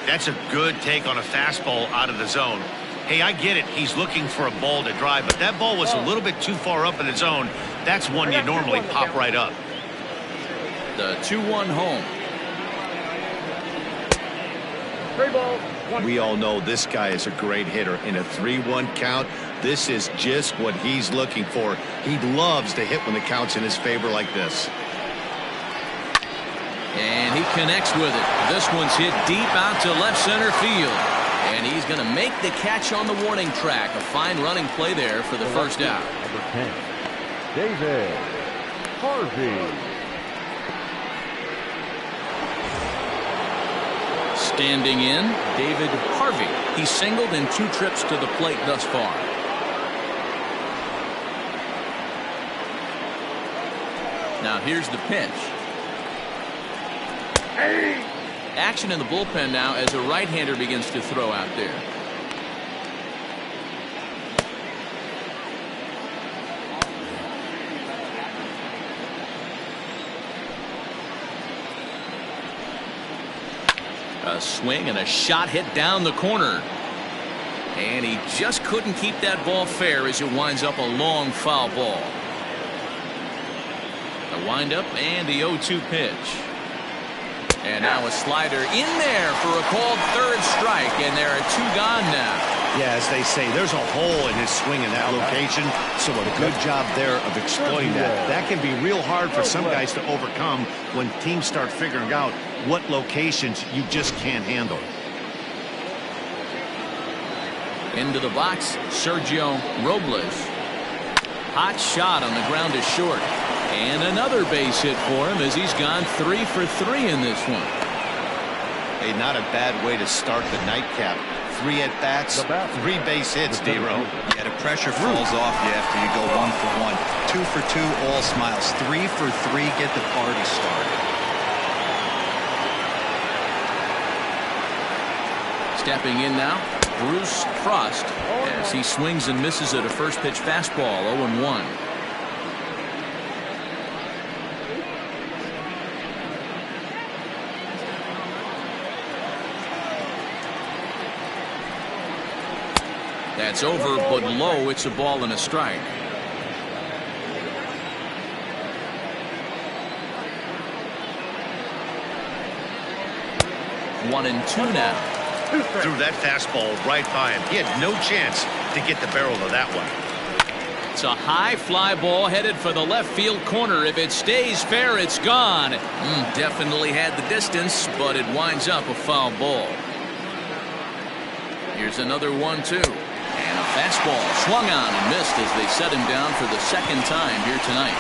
That's a good take on a fastball out of the zone. Hey, I get it. He's looking for a ball to drive, but that ball was a little bit too far up in the zone. That's one you normally pop right up. The 2-1 home. We all know this guy is a great hitter. In a 3-1 count, this is just what he's looking for. He loves to hit when the count's in his favor like this. And he connects with it. This one's hit deep out to left center field. And he's going to make the catch on the warning track. A fine running play there for the first out. Number 10, David Harvey. Standing in, David Harvey. He's singled in 2 trips to the plate thus far. Now here's the pitch. Action in the bullpen now as a right-hander begins to throw out there. A swing and a shot hit down the corner. And he just couldn't keep that ball fair as it winds up a long foul ball. The windup and the 0-2 pitch. And now a slider in there for a called 3rd strike, and there are 2 gone now. Yeah, as they say, there's a hole in his swing in that location, so a good job there of exploiting that. That can be real hard for some guys to overcome when teams start figuring out what locations you just can't handle. Into the box, Sergio Robles. Hot shot on the ground is short. And another base hit for him as he's gone 3 for 3 in this one. Hey, not a bad way to start the nightcap. 3 at-bats, 3 base hits, D-Row. Yeah, the pressure falls off you after you go 1 for 1. 2 for 2, all smiles. 3 for 3, get the party started. Stepping in now, Bruce Frost, as he swings and misses at a first pitch fastball, 0-1. That's over, but low. It's a ball and a strike. 1-2 now. Threw that fastball right by him. He had no chance to get the barrel of that one. It's a high fly ball headed for the left field corner. If it stays fair, it's gone. Definitely had the distance, but it winds up a foul ball. Here's another 1-2. And a fastball swung on and missed as they set him down for the second time here tonight.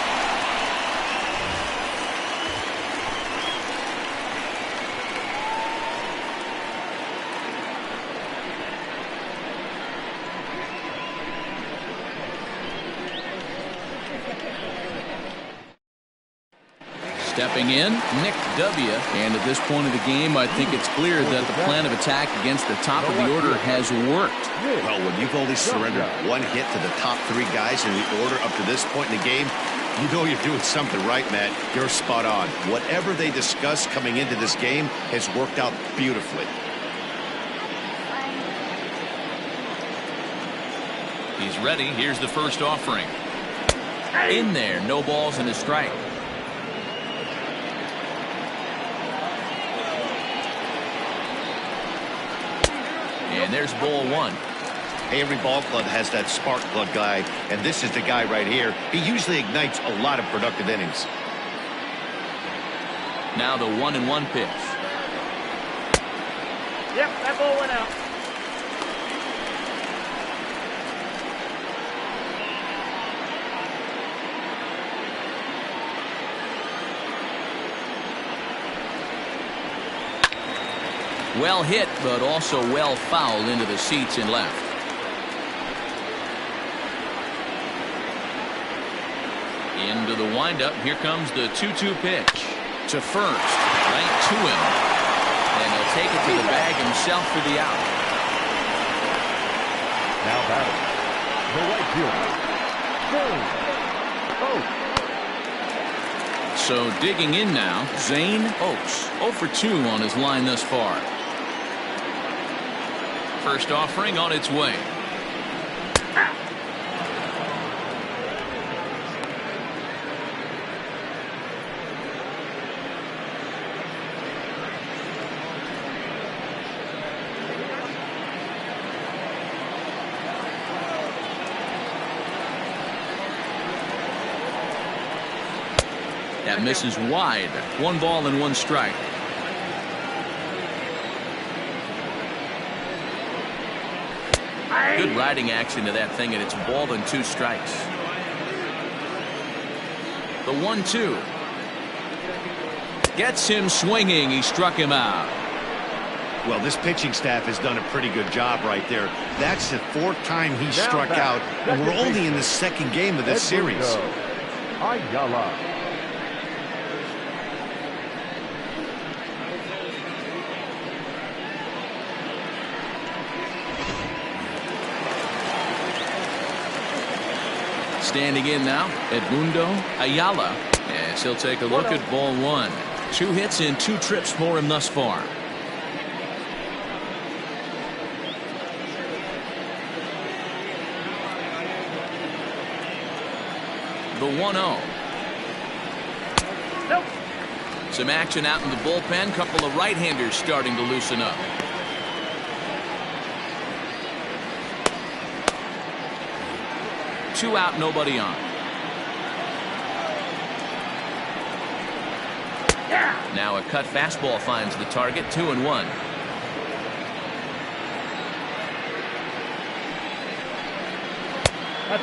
Stepping in, Nick W. And at this point of the game, I think it's clear that the plan of attack against the top of the order has worked. Well, when you've only surrendered one hit to the top three guys in the order up to this point in the game, you know you're doing something right, Matt. You're spot on. Whatever they discussed coming into this game has worked out beautifully. He's ready. Here's the first offering. In there, no balls and a strike. And there's ball one. Hey, every ball club has that spark plug guy, and this is the guy right here. He usually ignites a lot of productive innings. Now the 1-1 pitch. Yep, that ball went out. Well hit, but also well fouled into the seats and left. Into the windup. Here comes the 2-2 pitch. To first. Right to him. And he'll take it to the bag himself for the out. Now batting, the right fielder, Zane Oaks. So digging in now, Zane Oaks. 0 for 2 on his line thus far. First offering on its way. That misses wide. 1 ball and 1 strike. Good riding action to that thing, and it's ball and 2 strikes. The 1-2 gets him swinging. He struck him out. Well, this pitching staff has done a pretty good job right there. That's the 4th time he struck out, and we're only in the 2nd game of this series. Ayala. Standing in now, Edmundo Ayala, as he'll take a look at ball 1. 2 hits and 2 trips for him thus far. The 1-0. Nope. Some action out in the bullpen. Couple of right-handers starting to loosen up. Two out, nobody on. Now a cut fastball finds the target. 2-1.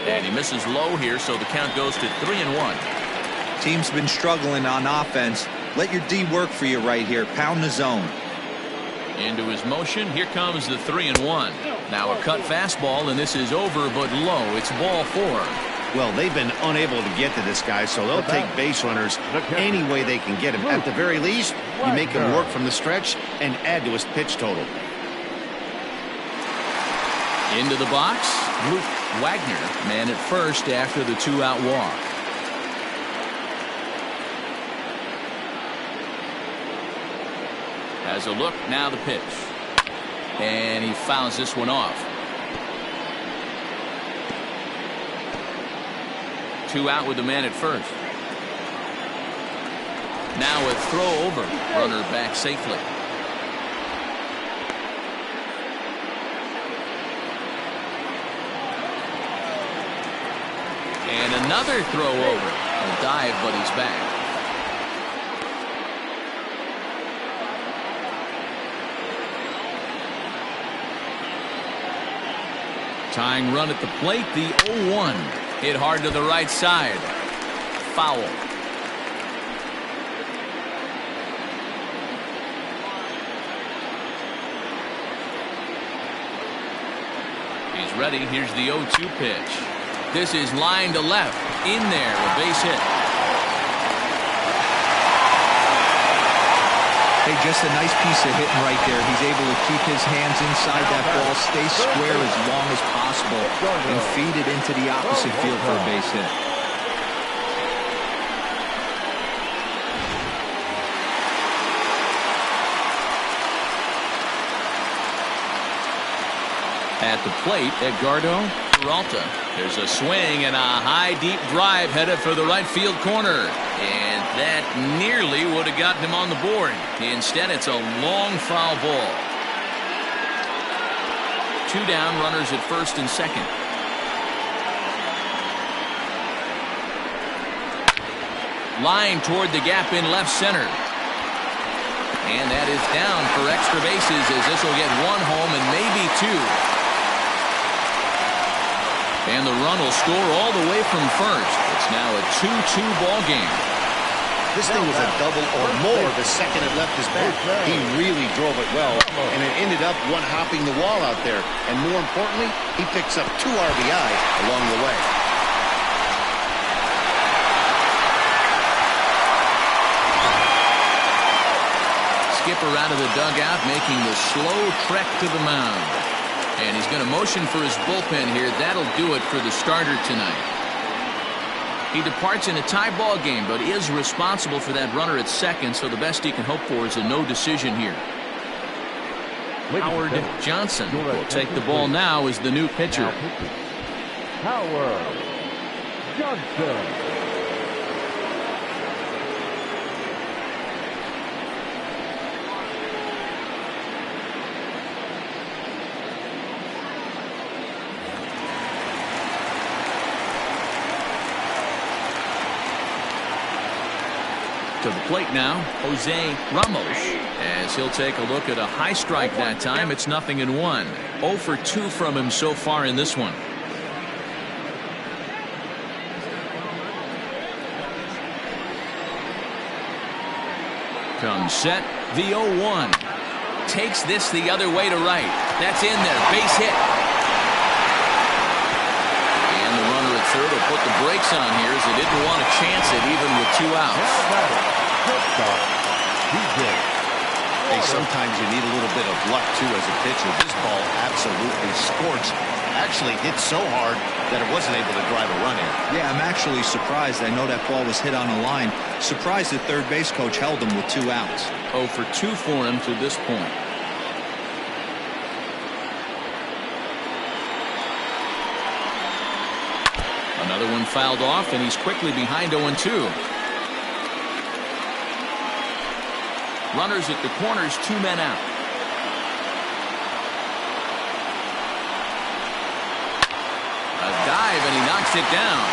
And he misses low here, so the count goes to 3-1. Team's been struggling on offense. Let your D work for you right here. Pound the zone. Into his motion. Here comes the 3-1. Now a cut fastball, and this is over but low. It's ball 4. Well, they've been unable to get to this guy, so they'll take base runners any way they can get him. At the very least, you make him work from the stretch and add to his pitch total. Into the box, Luke Wagner, man at first after the 2-out walk. Has a look, now the pitch. And he fouls this one off. 2 out with the man at first. Now a throw over. Runner back safely. Another throw over. A dive, but he's back. Tying run at the plate, the 0-1. Hit hard to the right side. Foul. He's ready. Here's the 0-2 pitch. This is line to left. In there, a base hit. Hey, just a nice piece of hitting right there. He's able to keep his hands inside that ball, stay square as long as possible, and feed it into the opposite field for a base hit. At the plate, Edgardo Peralta. There's a swing and a high, deep drive headed for the right field corner. And that nearly would have gotten him on the board. Instead, it's a long foul ball. 2 down, runners at first and second. Line toward the gap in left center. And that is down for extra bases, as this will get 1 home and maybe 2. And the run will score all the way from first. It's now a 2-2 ball game. This thing was a double or more the second it left his bat. He really drove it well, and it ended up one-hopping the wall out there. And more importantly, he picks up 2 RBI along the way. Skipper out of the dugout, making the slow trek to the mound. And he's going to motion for his bullpen here. That'll do it for the starter tonight. He departs in a tie ball game, but is responsible for that runner at second, so the best he can hope for is a no decision here. Howard Johnson will take the ball now as the new pitcher. Howard Johnson. To the plate now, Jose Ramos, as he'll take a look at a high strike that time. It's 0-1. 0 for 2 from him so far in this one. Comes set, the 0-1. Takes this the other way to right. That's in there, base hit. And the runner at third will put the brakes on here as they didn't want to chance it even with 2 outs. Hey, sometimes you need a little bit of luck, too, as a pitcher. This ball absolutely scorched. Actually hit so hard that it wasn't able to drive a run in. Yeah, I'm actually surprised. I know that ball was hit on a line. Surprised the third base coach held him with 2 outs. 0 for 2 for him to this point. Another one fouled off, and he's quickly behind 0-2. Runners at the corners, 2 men out. A dive, and he knocks it down.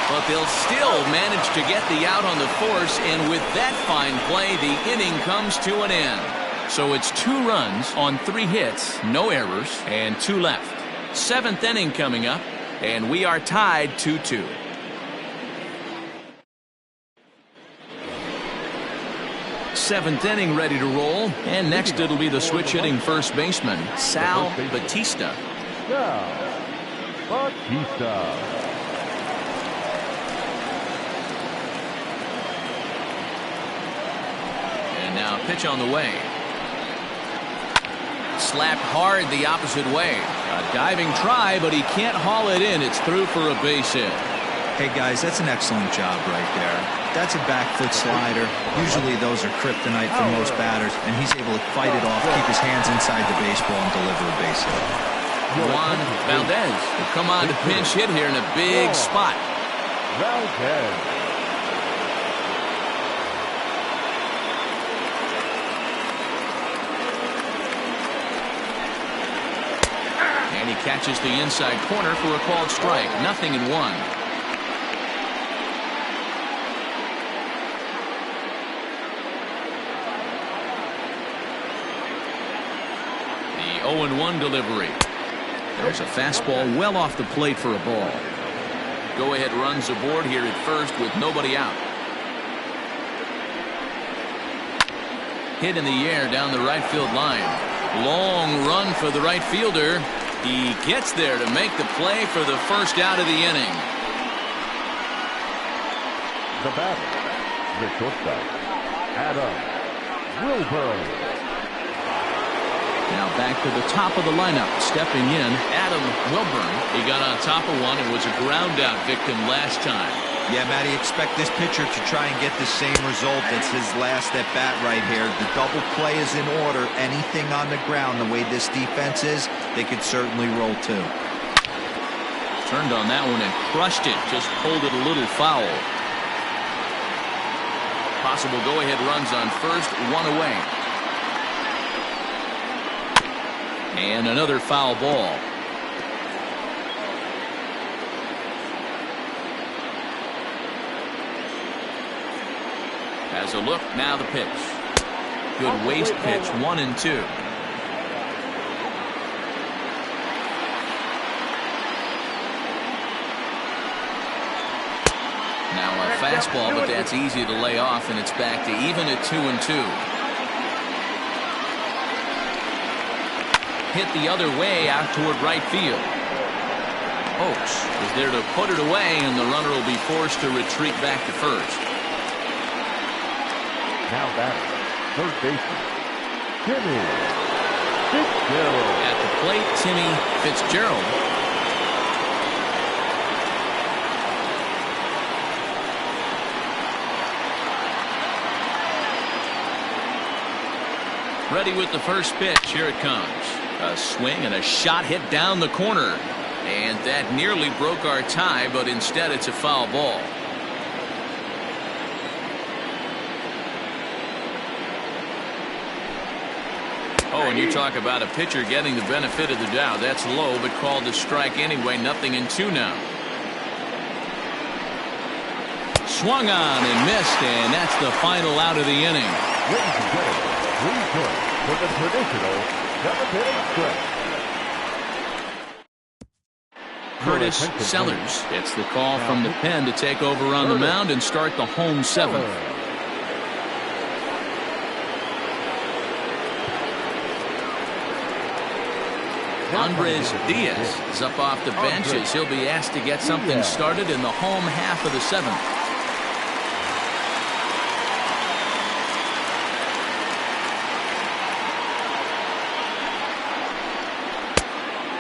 But they'll still manage to get the out on the force, and with that fine play, the inning comes to an end. So it's 2 runs on 3 hits, no errors, and 2 left. 7th inning coming up, and we are tied 2-2. Seventh inning ready to roll, and next it'll be the switch hitting first baseman, Sal Batista. And now pitch on the way. Slapped hard the opposite way. A diving try, but he can't haul it in. It's through for a base hit. Hey guys, that's an excellent job right there. That's a back foot slider. Usually those are kryptonite for most batters, and he's able to fight it off, keep his hands inside the baseball, and deliver a base hit. Juan Valdez will come on to pinch hit here in a big spot. And he catches the inside corner for a called strike. 0-1. 0-1 delivery. There's a fastball well off the plate for a ball. Go-ahead runs aboard here at first with nobody out. Hit in the air down the right field line. Long run for the right fielder. He gets there to make the play for the first out of the inning. The batter, the shortstop, Adam Wilburn. Now back to the top of the lineup. Stepping in, Adam Wilburn. He got on top of one and was a ground out victim last time. Yeah, Matty, expect this pitcher to try and get the same result. That's his last at bat right here. The double play is in order. Anything on the ground, the way this defense is, they could certainly roll too. Turned on that one and crushed it. Just pulled it a little foul. Possible go-ahead runs on first, one away. And another foul ball. Has a look, now the pitch. Good waste pitch, 1-2. Now a fastball, but that's easy to lay off, and it's back to even at 2-2. Hit the other way out toward right field. Oakes is there to put it away, and the runner will be forced to retreat back to first. Now batter, third baseman, Timmy Fitzgerald. At the plate, Timmy Fitzgerald. Ready with the first pitch. Here it comes. A swing and a shot hit down the corner. And that nearly broke our tie, but instead it's a foul ball. Oh, and you talk about a pitcher getting the benefit of the doubt. That's low, but called a strike anyway. 0-2 now. Swung on and missed, and that's the final out of the inning. Ladies and gentlemen, please join for the traditional seventh-inning stretch. Curtis Sellers gets the call from the pen to take over on the mound and start the home seventh. Andres Diaz is up off the bench as he'll be asked to get something started in the home half of the seventh.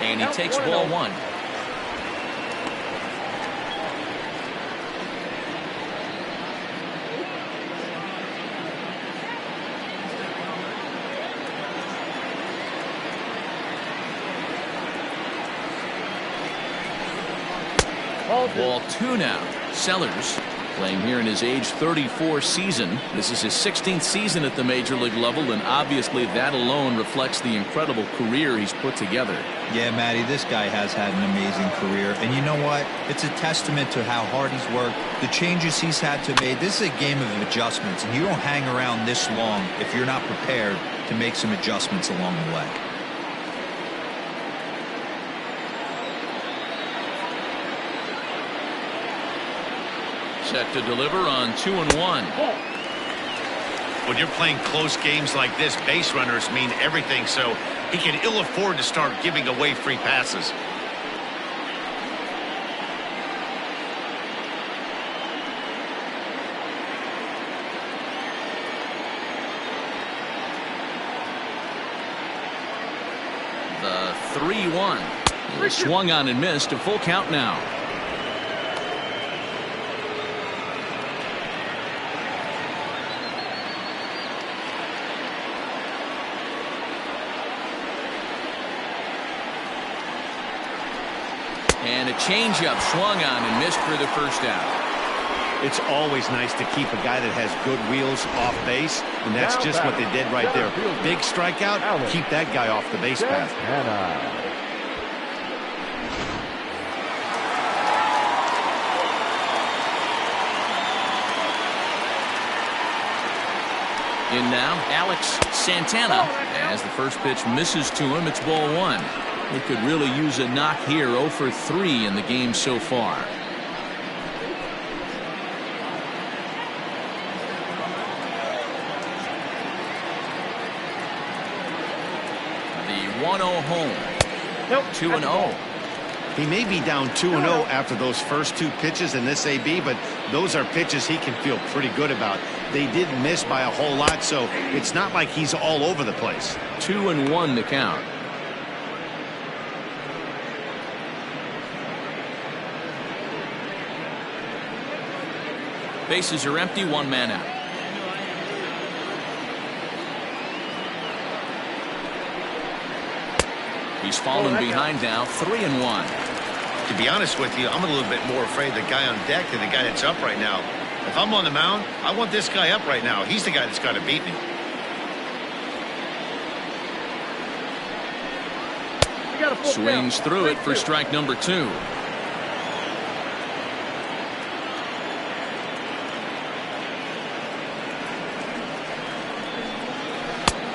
And he takes ball one. Ball two now. Sellers playing here in his age 34 season. This is his 16th season at the major league level, and obviously that alone reflects the incredible career he's put together. Yeah, Matty, this guy has had an amazing career, and you know what? It's a testament to how hard he's worked, the changes he's had to make. This is a game of adjustments, and you don't hang around this long if you're not prepared to make some adjustments along the way. Set to deliver on 2-1. When you're playing close games like this, base runners mean everything, so he can ill afford to start giving away free passes. The 3-1. He was swung on and missed. A full count now. And a changeup swung on and missed for the first out. It's always nice to keep a guy that has good wheels off base, and that's just what they did right there. Big strikeout, keep that guy off the base path. In now, Alex Santana. As the first pitch misses to him, it's ball one. He could really use a knock here. 0 for 3 in the game so far. The 1-0 home. 2-0. He may be down 2-0 after those first two pitches in this AB, but those are pitches he can feel pretty good about. They did miss by a whole lot, so it's not like he's all over the place. 2-1 the count. Bases are empty, one man out. He's fallen behind now, 3-1. To be honest with you, I'm a little bit more afraid of the guy on deck than the guy that's up right now. If I'm on the mound, I want this guy up right now. He's the guy that's got to beat me. Swings through it for strike number 2.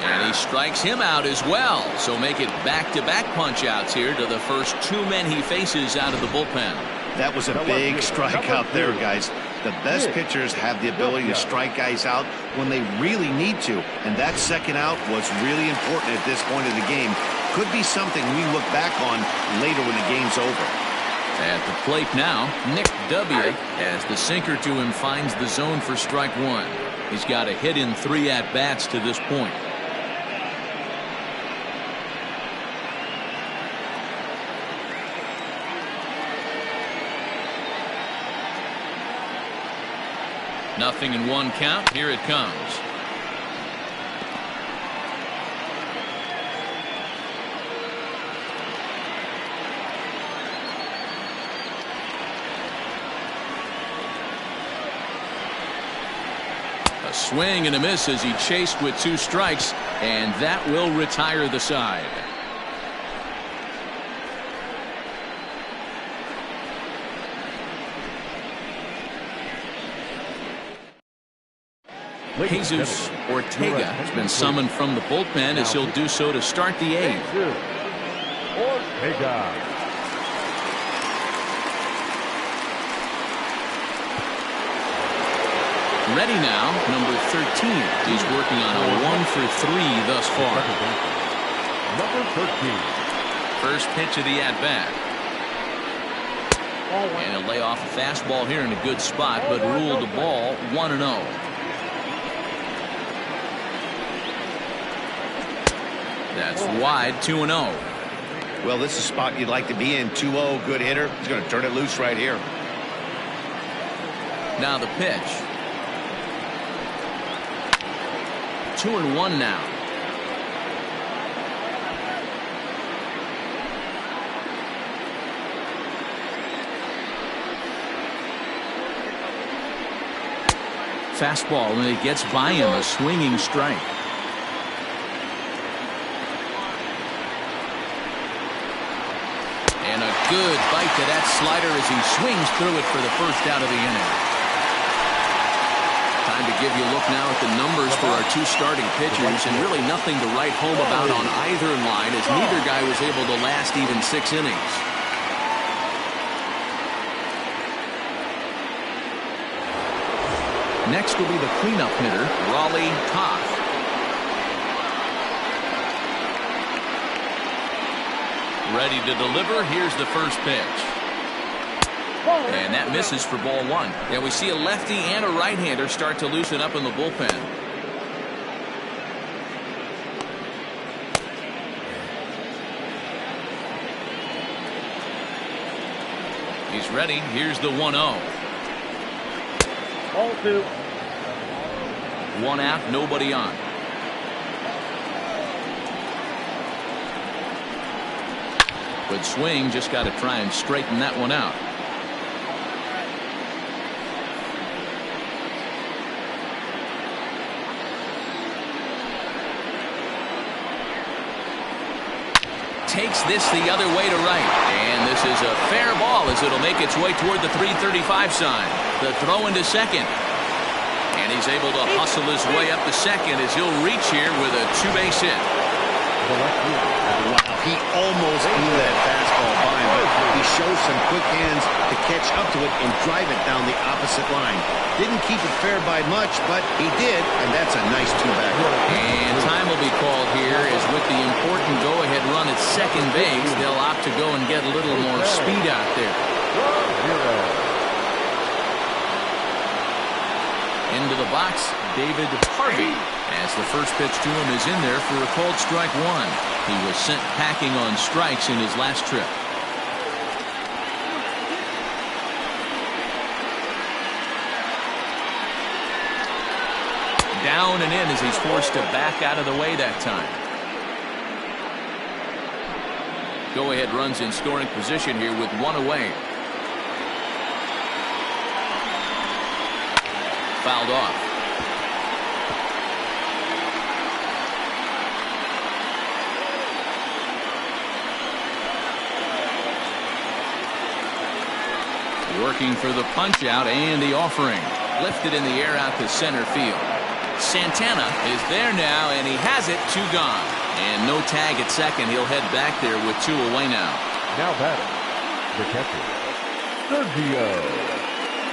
And he strikes him out as well. So make it back-to-back punch-outs here to the first 2 men he faces out of the bullpen. That was a big strikeout there, guys. The best pitchers have the ability to strike guys out when they really need to. And that second out was really important at this point of the game. Could be something we look back on later when the game's over. At the plate now, Nick W. as the sinker to him finds the zone for strike 1. He's got a hit in 3 at-bats to this point. Nothing in 1 count. Here it comes. A swing and a miss as he chased with 2 strikes, and that will retire the side. Jesus Ortega has been summoned from the bullpen as he'll do so to start the 8th. Ortega. Ready now, number 13. He's working on a 1 for 3 thus far. Number 13. First pitch of the at-bat. And he'll lay off a fastball here in a good spot, but ruled the ball 1-0. That's wide, 2-0. Well, this is a spot you'd like to be in. 2-0, good hitter. He's going to turn it loose right here. Now the pitch. 2-1 now. Fastball, and it gets by him, a swinging strike. And a good bite to that slider as he swings through it for the first out of the inning. Time to give you a look now at the numbers for our 2 starting pitchers, and really nothing to write home about on either line, as neither guy was able to last even 6 innings. Next will be the cleanup hitter, Raleigh Toth. Ready to deliver. Here's the first pitch. And that misses for ball 1. And we see a lefty and a right-hander start to loosen up in the bullpen. He's ready. Here's the 1-0. Ball 2. 1 out, nobody on. Good swing, just got to try and straighten that one out. Takes this the other way to right, and this is a fair ball as it'll make its way toward the 335 sign. The throw into second, and he's able to hustle his way up to second as he'll reach here with a two-base hit. Wow, he almost blew that fastball by him, but he shows some quick hands to catch up to it and drive it down the opposite line. Didn't keep it fair by much, but he did, and that's a nice two-back. And time will be called here as with the important go-ahead run at second base, they'll opt to go and get a little more speed out there. Into the box, David Harvey, as the first pitch to him is in there for a called strike one. He was sent packing on strikes in his last trip. Down and in as he's forced to back out of the way that time. Go-ahead runs in scoring position here with one away. Fouled off. Working for the punch out and the offering. Lifted in the air out to center field. Santana is there now, and he has it. Two gone. And no tag at second. He'll head back there with two away now. Now batting, the catcher, Sergio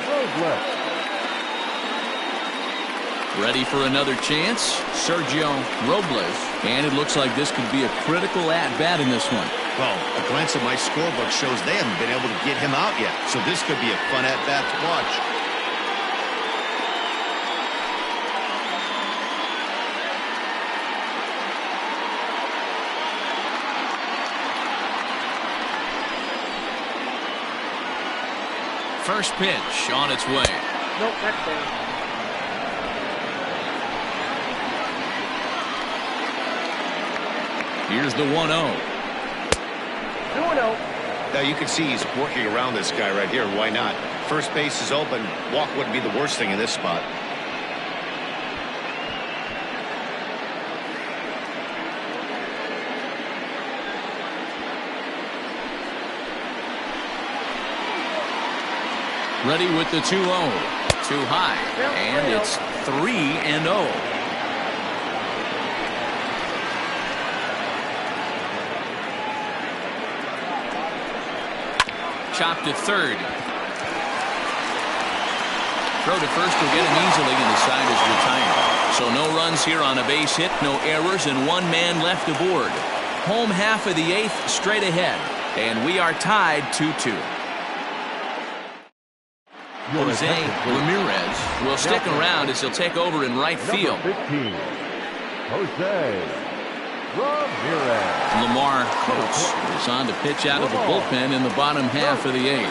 Robles. Ready for another chance, Sergio Robles. And it looks like this could be a critical at-bat in this one. Well, a glance at my scorebook shows they haven't been able to get him out yet, so this could be a fun at-bat to watch. First pitch on its way. Nope, that's there. Here's the 1-0. 2-0. Now you can see he's working around this guy right here. Why not? First base is open. Walk wouldn't be the worst thing in this spot. Ready with the 2-0. Too high. And it's 3-0. Chopped at third. Throw to first will get him easily, and the side is retired. So no runs here on a base hit, no errors, and one man left aboard. Home half of the eighth straight ahead, and we are tied 2-2. Jose Ramirez will stick around as he'll take over in right field. 15, Jose Ramirez. Lamar Coates is on to pitch out of the bullpen in the bottom half of the eighth.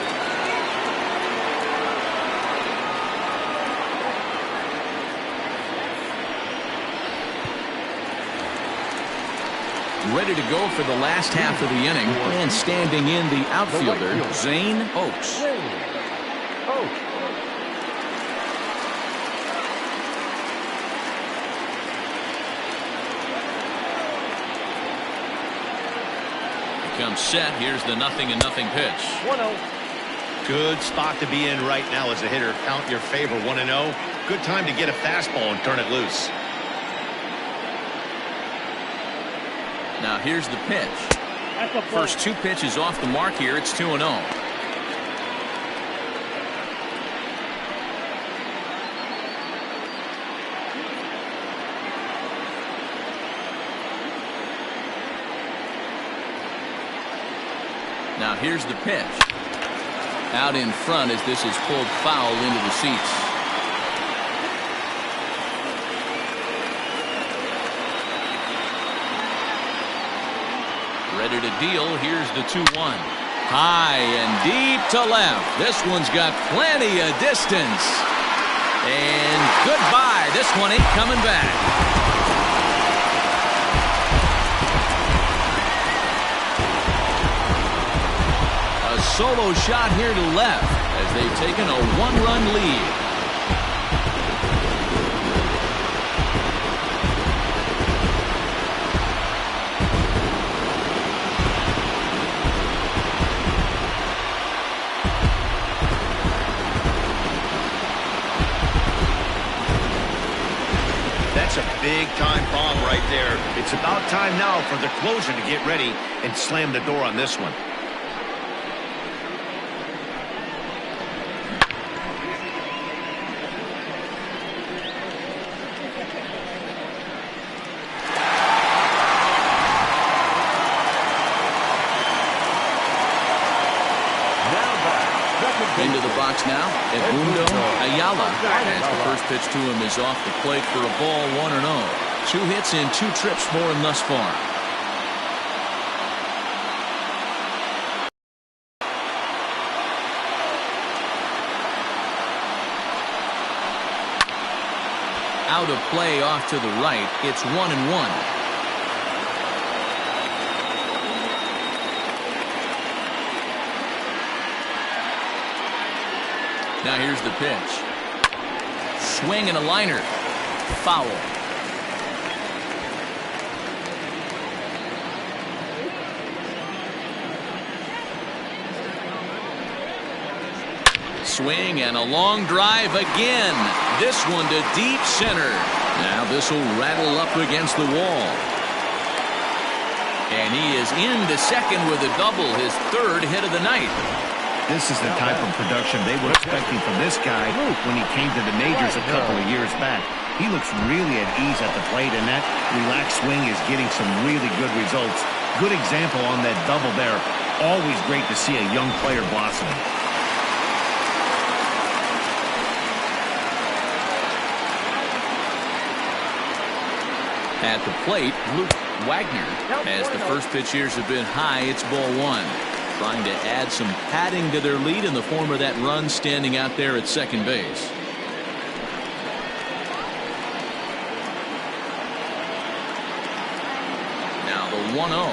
Ready to go for the last half of the inning, and standing in the outfielder, Zane Oaks. Comes set. Here's the 0-0 pitch. 1-0. Good spot to be in right now as a hitter. Count your favor. 1-0. Good time to get a fastball and turn it loose. Now here's the pitch. That's a ball. First two pitches off the mark here. It's 2-0. Now here's the pitch. Out in front as this is pulled foul into the seats. Ready to deal. Here's the 2-1. High and deep to left. This one's got plenty of distance. And goodbye. This one ain't coming back. Solo shot here to left as they've taken a one-run lead. big-time bomb right there. It's about time now for the closer to get ready and slam the door on this one. Into the box now, Edmundo Ayala, as the first pitch to him is off the plate for a ball, 1-0. 2 hits in 2 trips for him thus far. Out of play off to the right. It's 1-1. Now here's the pitch. Swing and a liner. Foul. Swing and a long drive again. This one to deep center. Now this will rattle up against the wall. And he is into second with a double, his 3rd hit of the night. This is the type of production they were expecting from this guy when he came to the majors a couple of years back. He looks really at ease at the plate, and that relaxed swing is getting some really good results. Good example on that double there. Always great to see a young player blossoming. At the plate, Luke Wagner, as the first pitch years have been high, it's ball 1. Trying to add some padding to their lead in the form of that run standing out there at second base. Now the 1-0.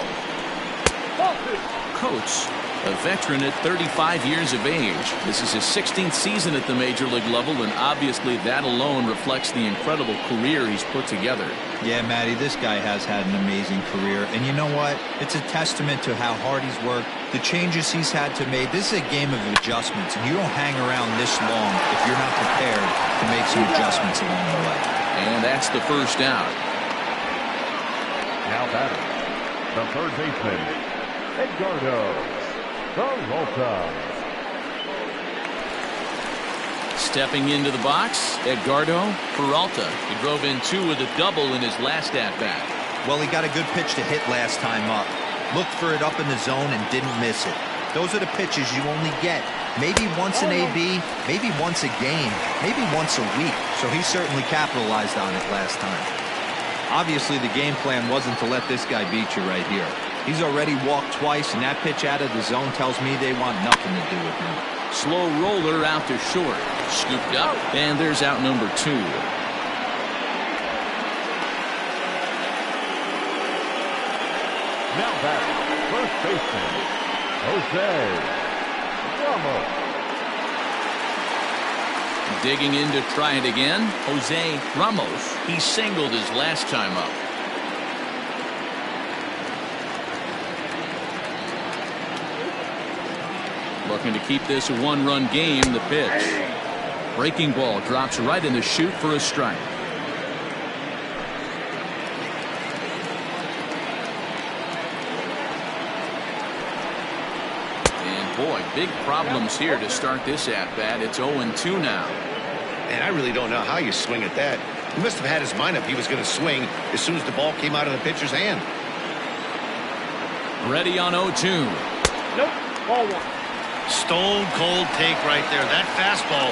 Coates, a veteran at 35 years of age. This is his 16th season at the major league level, and obviously that alone reflects the incredible career he's put together. Yeah, Matty, this guy has had an amazing career. And you know what? It's a testament to how hard he's worked, the changes he's had to make. This is a game of adjustments, and you don't hang around this long if you're not prepared to make some adjustments along the way. And that's the first out. Now batting, the third baseman, Edgardo Peralta. Stepping into the box, Edgardo Peralta. He drove in 2 with a double in his last at-bat. Well, he got a good pitch to hit last time up. Looked for it up in the zone and didn't miss it. Those are the pitches you only get. Maybe once an AB, maybe once a game, maybe once a week. So he certainly capitalized on it last time. Obviously, the game plan wasn't to let this guy beat you right here. He's already walked twice, and that pitch out of the zone tells me they want nothing to do with him. Slow roller out to short. Scooped up, and there's out number 2. Now batting, first baseman, Jose Ramos. Digging in to try it again, Jose Ramos. He singled his last time up. Looking to keep this a 1-run game. The pitch. Breaking ball drops right in the chute for a strike. And boy, big problems here to start this at-bat. It's 0-2 now. And I really don't know how you swing at that. He must have had his mind up he was going to swing as soon as the ball came out of the pitcher's hand. Ready on 0-2. Nope. Ball 1. Stone cold take right there. That fastball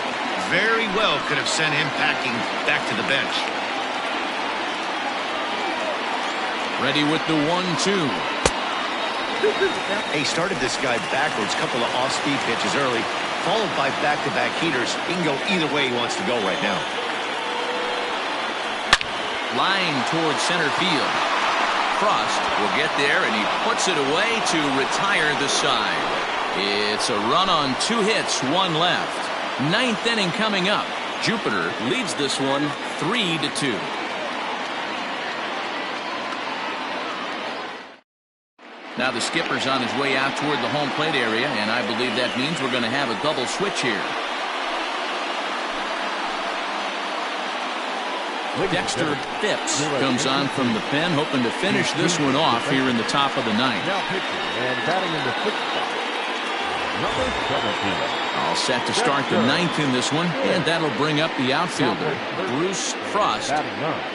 very well could have sent him packing back to the bench. Ready with the 1-2. He started this guy backwards, couple of off-speed pitches early, followed by back-to-back heaters. He can go either way he wants to go right now. Line towards center field. Frost will get there, and he puts it away to retire the side. It's a run on 2 hits, 1 left. 9th inning coming up. Jupiter leads this one 3-2. Now the skipper's on his way out toward the home plate area, and I believe that means we're going to have a double switch here. Dexter Phipps comes on from the pen, hoping to finish this one off here in the top of the ninth. Now pitching and batting in the sixth spot, number 17. All set to start the ninth in this one, and that'll bring up the outfielder, Bruce Frost. Batting ninth,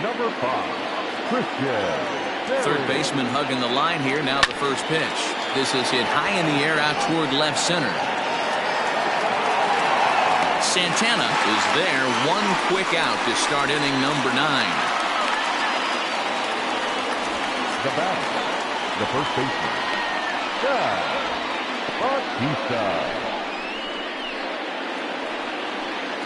number 5, Christian. Third baseman hugging the line here. Now the first pitch. This is hit high in the air out toward left center. Santana is there. One quick out to start inning number 9. The batter, the first baseman, Batista.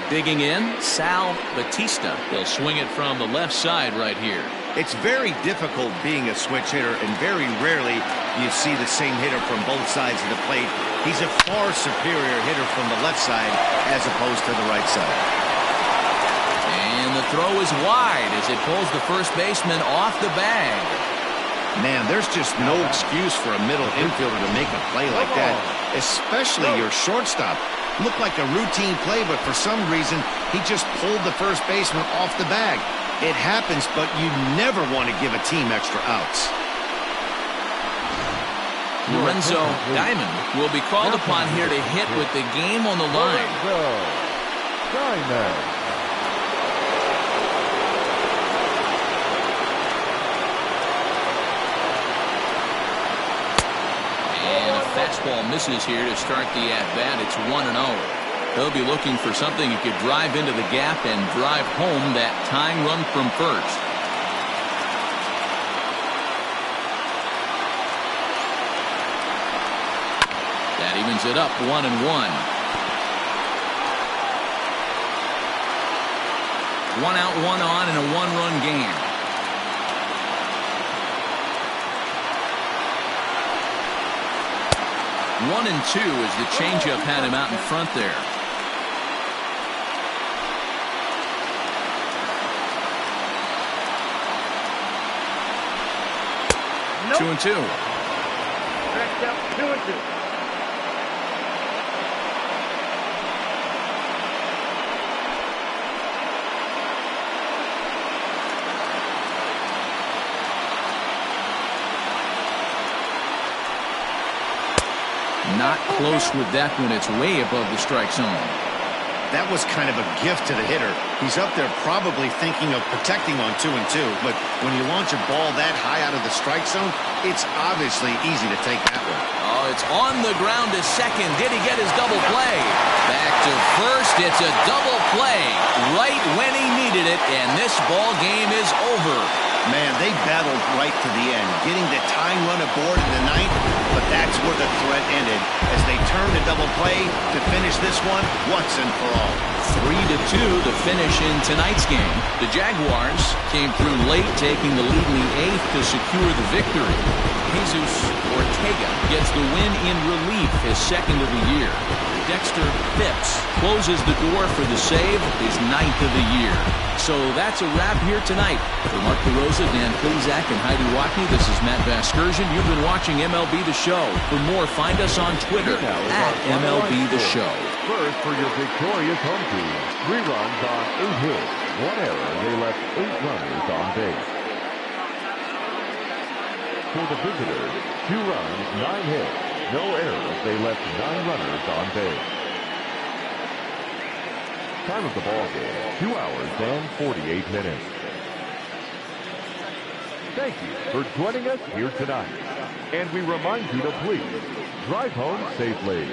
Digging in, Sal Batista. He'll swing it from the left side right here. It's very difficult being a switch hitter, and very rarely you see the same hitter from both sides of the plate. He's a far superior hitter from the left side as opposed to the right side. And the throw is wide as it pulls the first baseman off the bag. Man, there's just no excuse for a middle infielder to make a play like that, especially your shortstop. Looked like a routine play, but for some reason, he just pulled the first baseman off the bag. It happens, but you never want to give a team extra outs. Lorenzo Diamond will be called upon here to hit with the game on the line. Diamond. And a fastball misses here to start the at-bat. It's 1-0. He'll be looking for something he could drive into the gap and drive home that tying run from first. That evens it up 1-1. 1 out, 1 on in a 1-run game. One and 2 as the changeup had him out in front there. Nope. 2 and 2. Next up, 2 and 2. Not close with that one. It's way above the strike zone. That was kind of a gift to the hitter. He's up there probably thinking of protecting on 2 and 2, but when you launch a ball that high out of the strike zone, it's obviously easy to take that one. Oh, it's on the ground to second. Did he get his double play? Back to first. It's a double play right when he needed it, and this ball game is over. Man, they battled right to the end, getting the tying run aboard in the ninth, but that's where the threat ended as they turned a double play to finish this one once and for all. 3-2 the finish in tonight's game. The Jaguars came through late, taking the lead in the 8th to secure the victory. Jesus Ortega gets the win in relief, his second of the year. Dexter Phipps closes the door for the save, his 9th of the year. So that's a wrap here tonight. For Mark DeRosa, Dan Plezak, and Heidi Watney, this is Matt Vasgersian. You've been watching MLB The Show. For more, find us on Twitter at MLB The Show. First for your victorious home team. 3 runs on 8 hits. 1 error. They left 8 runners on base. For the visitors, 2 runs, 9 hits. No errors. They left 9 runners on base. Time of the ball game, 2 hours and 48 minutes. Thank you for joining us here tonight. And we remind you to please drive home safely.